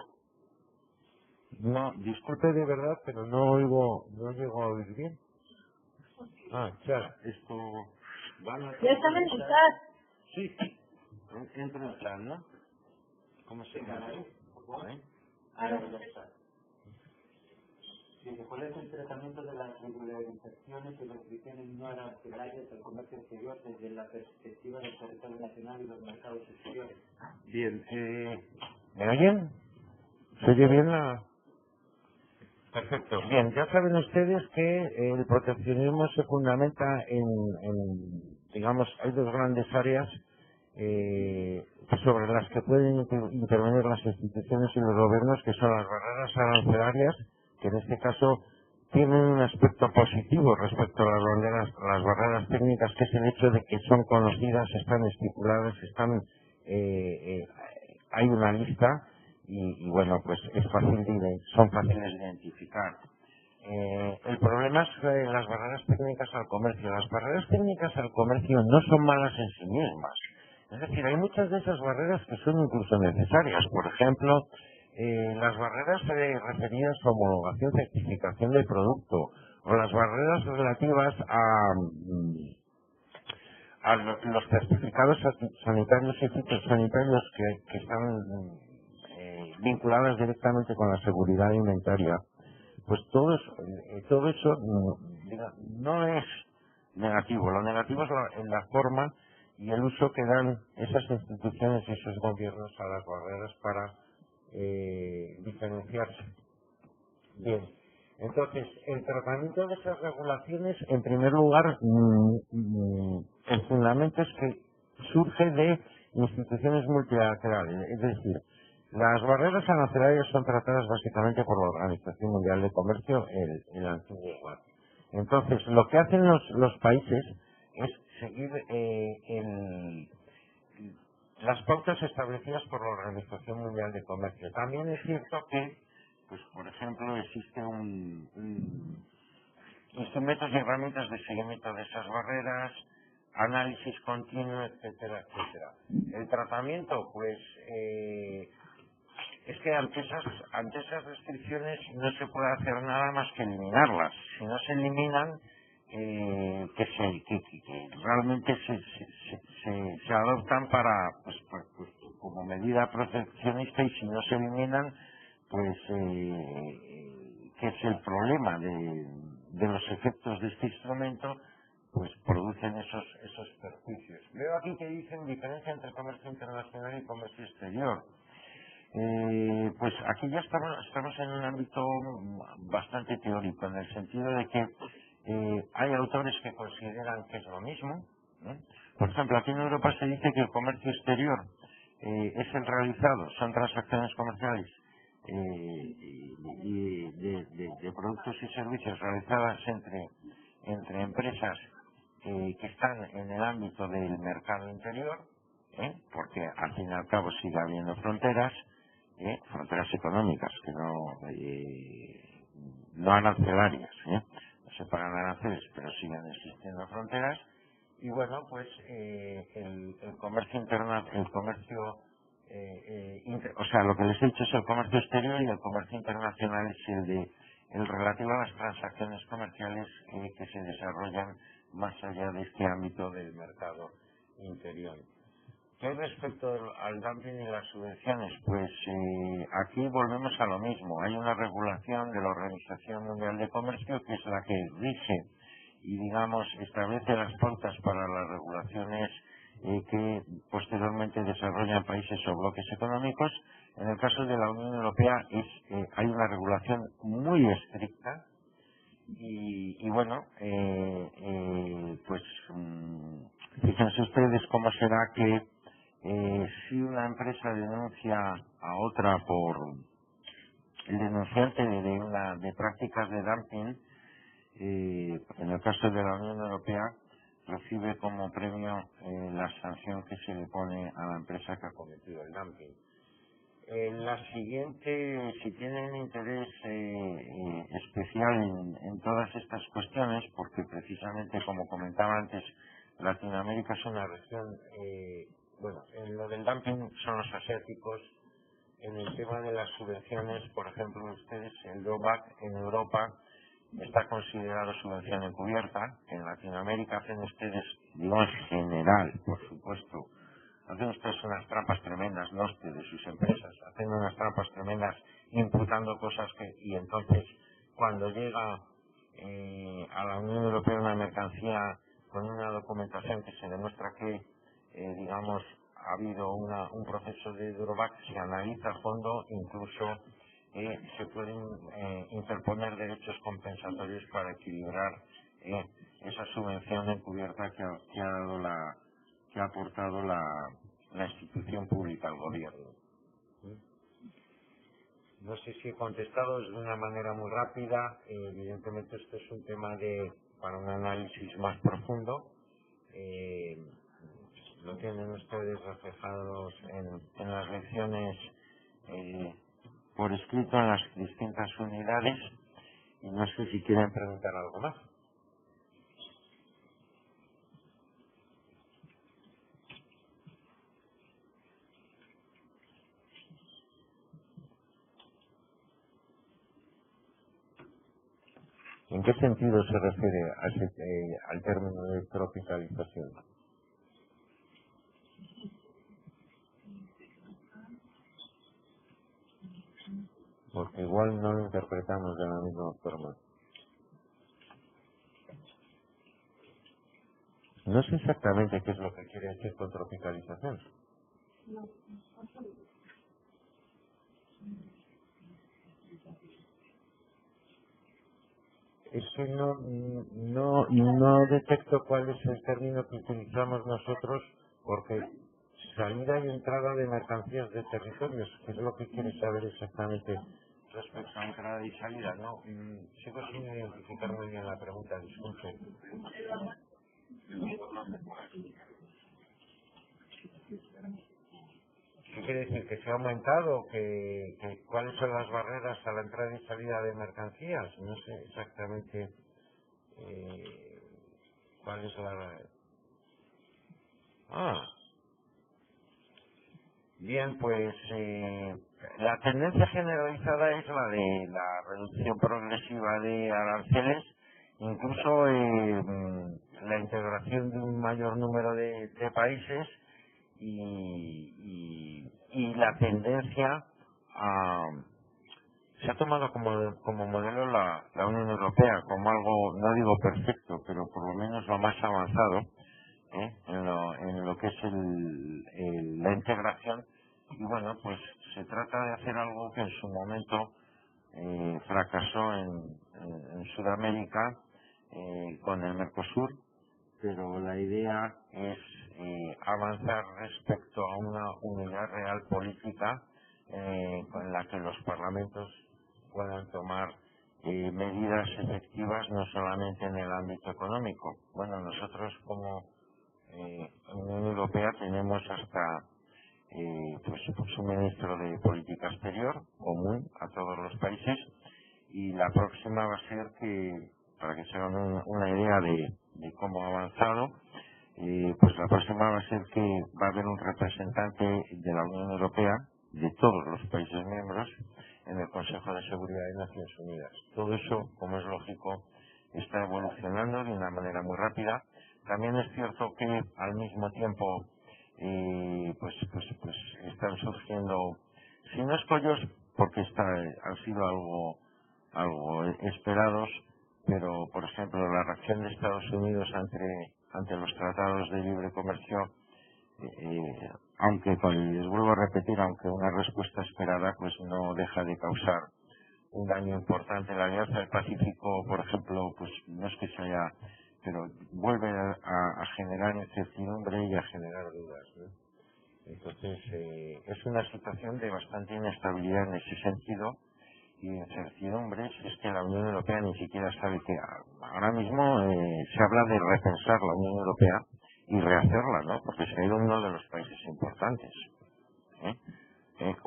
No, disculpe de verdad, pero no llego a oír bien. Ah, ya, esto... Ya están en el chat. Sí, entra en el chat, ¿no? ¿Cómo se llama? Si se puede hacer el tratamiento de las regularizaciones y restricciones no arancelarias al comercio exterior desde la perspectiva del territorio nacional y los mercados exteriores. Bien, ¿me oyen? ¿Se oye bien la...? Perfecto. Bien, ya saben ustedes que el proteccionismo se fundamenta digamos, hay dos grandes áreas sobre las que pueden intervenir las instituciones y los gobiernos, que son las barreras arancelarias, que en este caso tienen un aspecto positivo respecto a las barreras técnicas, que es el hecho de que son conocidas, están estipuladas, hay una lista y bueno, pues son fáciles de identificar. El problema es las barreras técnicas al comercio. Las barreras técnicas al comercio no son malas en sí mismas. Es decir, hay muchas de esas barreras que son incluso necesarias. Por ejemplo, las barreras referidas a homologación, certificación del producto, o las barreras relativas a los certificados sanitarios y fitosanitarios que están vinculadas directamente con la seguridad alimentaria. Pues todo eso no es negativo. Lo negativo es la forma y el uso que dan esas instituciones y esos gobiernos a las barreras para diferenciarse. Bien, entonces, el tratamiento de esas regulaciones, en primer lugar, el fundamento es que surge de instituciones multilaterales, es decir, las barreras arancelarias son tratadas básicamente por la Organización Mundial de Comercio, el antiguo GATT. Entonces, lo que hacen los países es seguir las pautas establecidas por la Organización Mundial de Comercio. También es cierto que, pues por ejemplo, existe instrumentos y herramientas de seguimiento de esas barreras, análisis continuo, etcétera, etcétera. El tratamiento, pues, es que ante esas restricciones no se puede hacer nada más que eliminarlas. Si no se eliminan, que realmente se adoptan para pues como medida proteccionista, y si no se eliminan, pues que es el problema de los efectos de este instrumento, pues producen esos perjuicios. Veo aquí que dicen diferencia entre comercio internacional y comercio exterior. Pues aquí ya estamos en un ámbito bastante teórico, en el sentido de que hay autores que consideran que es lo mismo, ¿no? Por ejemplo, aquí en Europa se dice que el comercio exterior es el realizado, son transacciones comerciales y de productos y servicios realizadas entre empresas que están en el ámbito del mercado interior, porque al fin y al cabo sigue habiendo fronteras económicas, que no arancelarias, no se pagan aranceles, pero siguen existiendo fronteras. Y bueno, pues el comercio o sea, lo que les he dicho es el comercio exterior, y el comercio internacional es el relativo a las transacciones comerciales que se desarrollan más allá de este ámbito del mercado interior. ¿Qué respecto al dumping y las subvenciones? Pues aquí volvemos a lo mismo. Hay una regulación de la Organización Mundial de Comercio, que es la que rige y, digamos, establece las pautas para las regulaciones que posteriormente desarrollan países o bloques económicos. En el caso de la Unión Europea hay una regulación muy estricta y bueno, pues fíjense ustedes cómo será que si una empresa denuncia a otra por el denunciante de prácticas de dumping, en el caso de la Unión Europea, recibe como premio la sanción que se le pone a la empresa que ha cometido el dumping. La siguiente, si tienen interés especial en todas estas cuestiones, porque precisamente, como comentaba antes, Latinoamérica es una región, bueno, en lo del dumping son los asiáticos. En el tema de las subvenciones, por ejemplo, ustedes, el drawback en Europa está considerado subvención encubierta. En Latinoamérica hacen ustedes, digo en general, por supuesto, hacen ustedes unas trampas tremendas, no ustedes, sus empresas, hacen unas trampas tremendas imputando cosas y entonces cuando llega a la Unión Europea una mercancía con una documentación que se demuestra que, digamos, ha habido un proceso de drawback, se analiza a fondo, incluso se pueden interponer derechos compensatorios para equilibrar esa subvención encubierta que ha aportado la institución pública al gobierno. No sé si he contestado de una manera muy rápida. Evidentemente esto es un tema para un análisis más profundo. Lo tienen ustedes reflejados en las lecciones por escrito en las distintas unidades y no sé si quieren preguntar algo más. ¿En qué sentido se refiere al término de tropicalización? Porque igual no lo interpretamos de la misma forma. No sé exactamente qué es lo que quiere decir con tropicalización. Es que no detecto cuál es el término que utilizamos nosotros, porque salida y entrada de mercancías de territorios, ¿qué es lo que quiere saber exactamente respecto a entrada y salida? No, sigo sin identificar muy bien la pregunta, disculpe. ¿Qué quiere decir? ¿Que se ha aumentado? ¿Cuáles son las barreras a la entrada y salida de mercancías? No sé exactamente cuál es la... Ah, bien, pues la tendencia generalizada es la de la reducción progresiva de aranceles, incluso la integración de un mayor número de países y la tendencia a... Se ha tomado como modelo la Unión Europea, como algo, no digo perfecto, pero por lo menos lo más avanzado en lo que es la integración. Y bueno, pues se trata de hacer algo que en su momento fracasó en Sudamérica con el Mercosur, pero la idea es avanzar respecto a una unidad real política con la que los parlamentos puedan tomar medidas efectivas no solamente en el ámbito económico. Bueno, nosotros como Unión Europea tenemos hasta pues un ministro de política exterior común a todos los países, y la próxima va a ser que, para que se hagan una idea de cómo ha avanzado, pues la próxima va a ser que va a haber un representante de la Unión Europea, de todos los países miembros, en el Consejo de Seguridad de Naciones Unidas. Todo eso, como es lógico, está evolucionando de una manera muy rápida. También es cierto que al mismo tiempo pues están surgiendo, si no escollos, porque han sido algo esperados, pero por ejemplo la reacción de Estados Unidos ante los tratados de libre comercio, aunque les vuelvo a repetir, aunque una respuesta esperada, pues no deja de causar un daño importante. La Alianza del Pacífico, por ejemplo, pues no es que se haya, pero vuelve a generar incertidumbre y a generar dudas, ¿no? Entonces es una situación de bastante inestabilidad en ese sentido y incertidumbres. Es que la Unión Europea ni siquiera sabe que ahora mismo se habla de repensar la Unión Europea y rehacerla, ¿no? Porque se ha ido uno de los países importantes,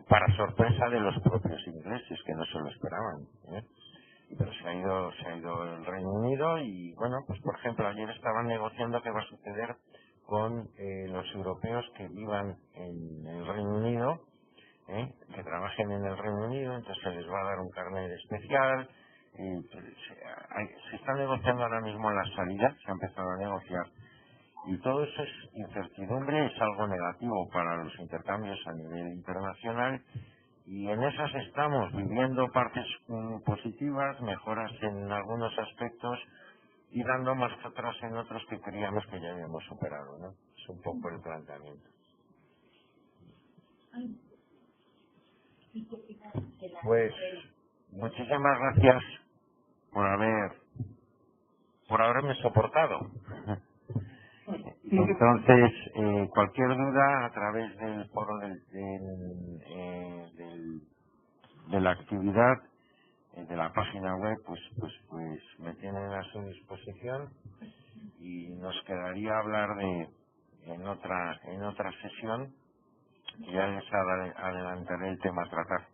para sorpresa de los propios ingleses, que no se lo esperaban, pero se ha ido el Reino Unido. Y bueno, pues por ejemplo ayer estaban negociando qué va a suceder con los europeos que vivan en el Reino Unido, que trabajen en el Reino Unido, entonces se les va a dar un carnet especial. Se está negociando ahora mismo la salida, se ha empezado a negociar, y todo eso es incertidumbre, es algo negativo para los intercambios a nivel internacional, y en esas estamos viviendo partes positivas, mejoras en algunos aspectos y dando más atrás en otros que creíamos que ya habíamos superado, ¿no? Es un poco el planteamiento. Pues muchísimas gracias por haberme soportado. Entonces, cualquier duda a través del foro de la actividad, de la página web, pues me tienen a su disposición, y nos quedaría hablar en otra sesión. Ya les adelantaré el tema a tratar.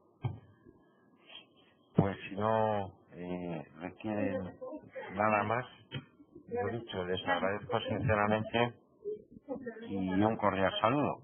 pues si no requieren nada más, lo dicho, les agradezco sinceramente y un cordial saludo.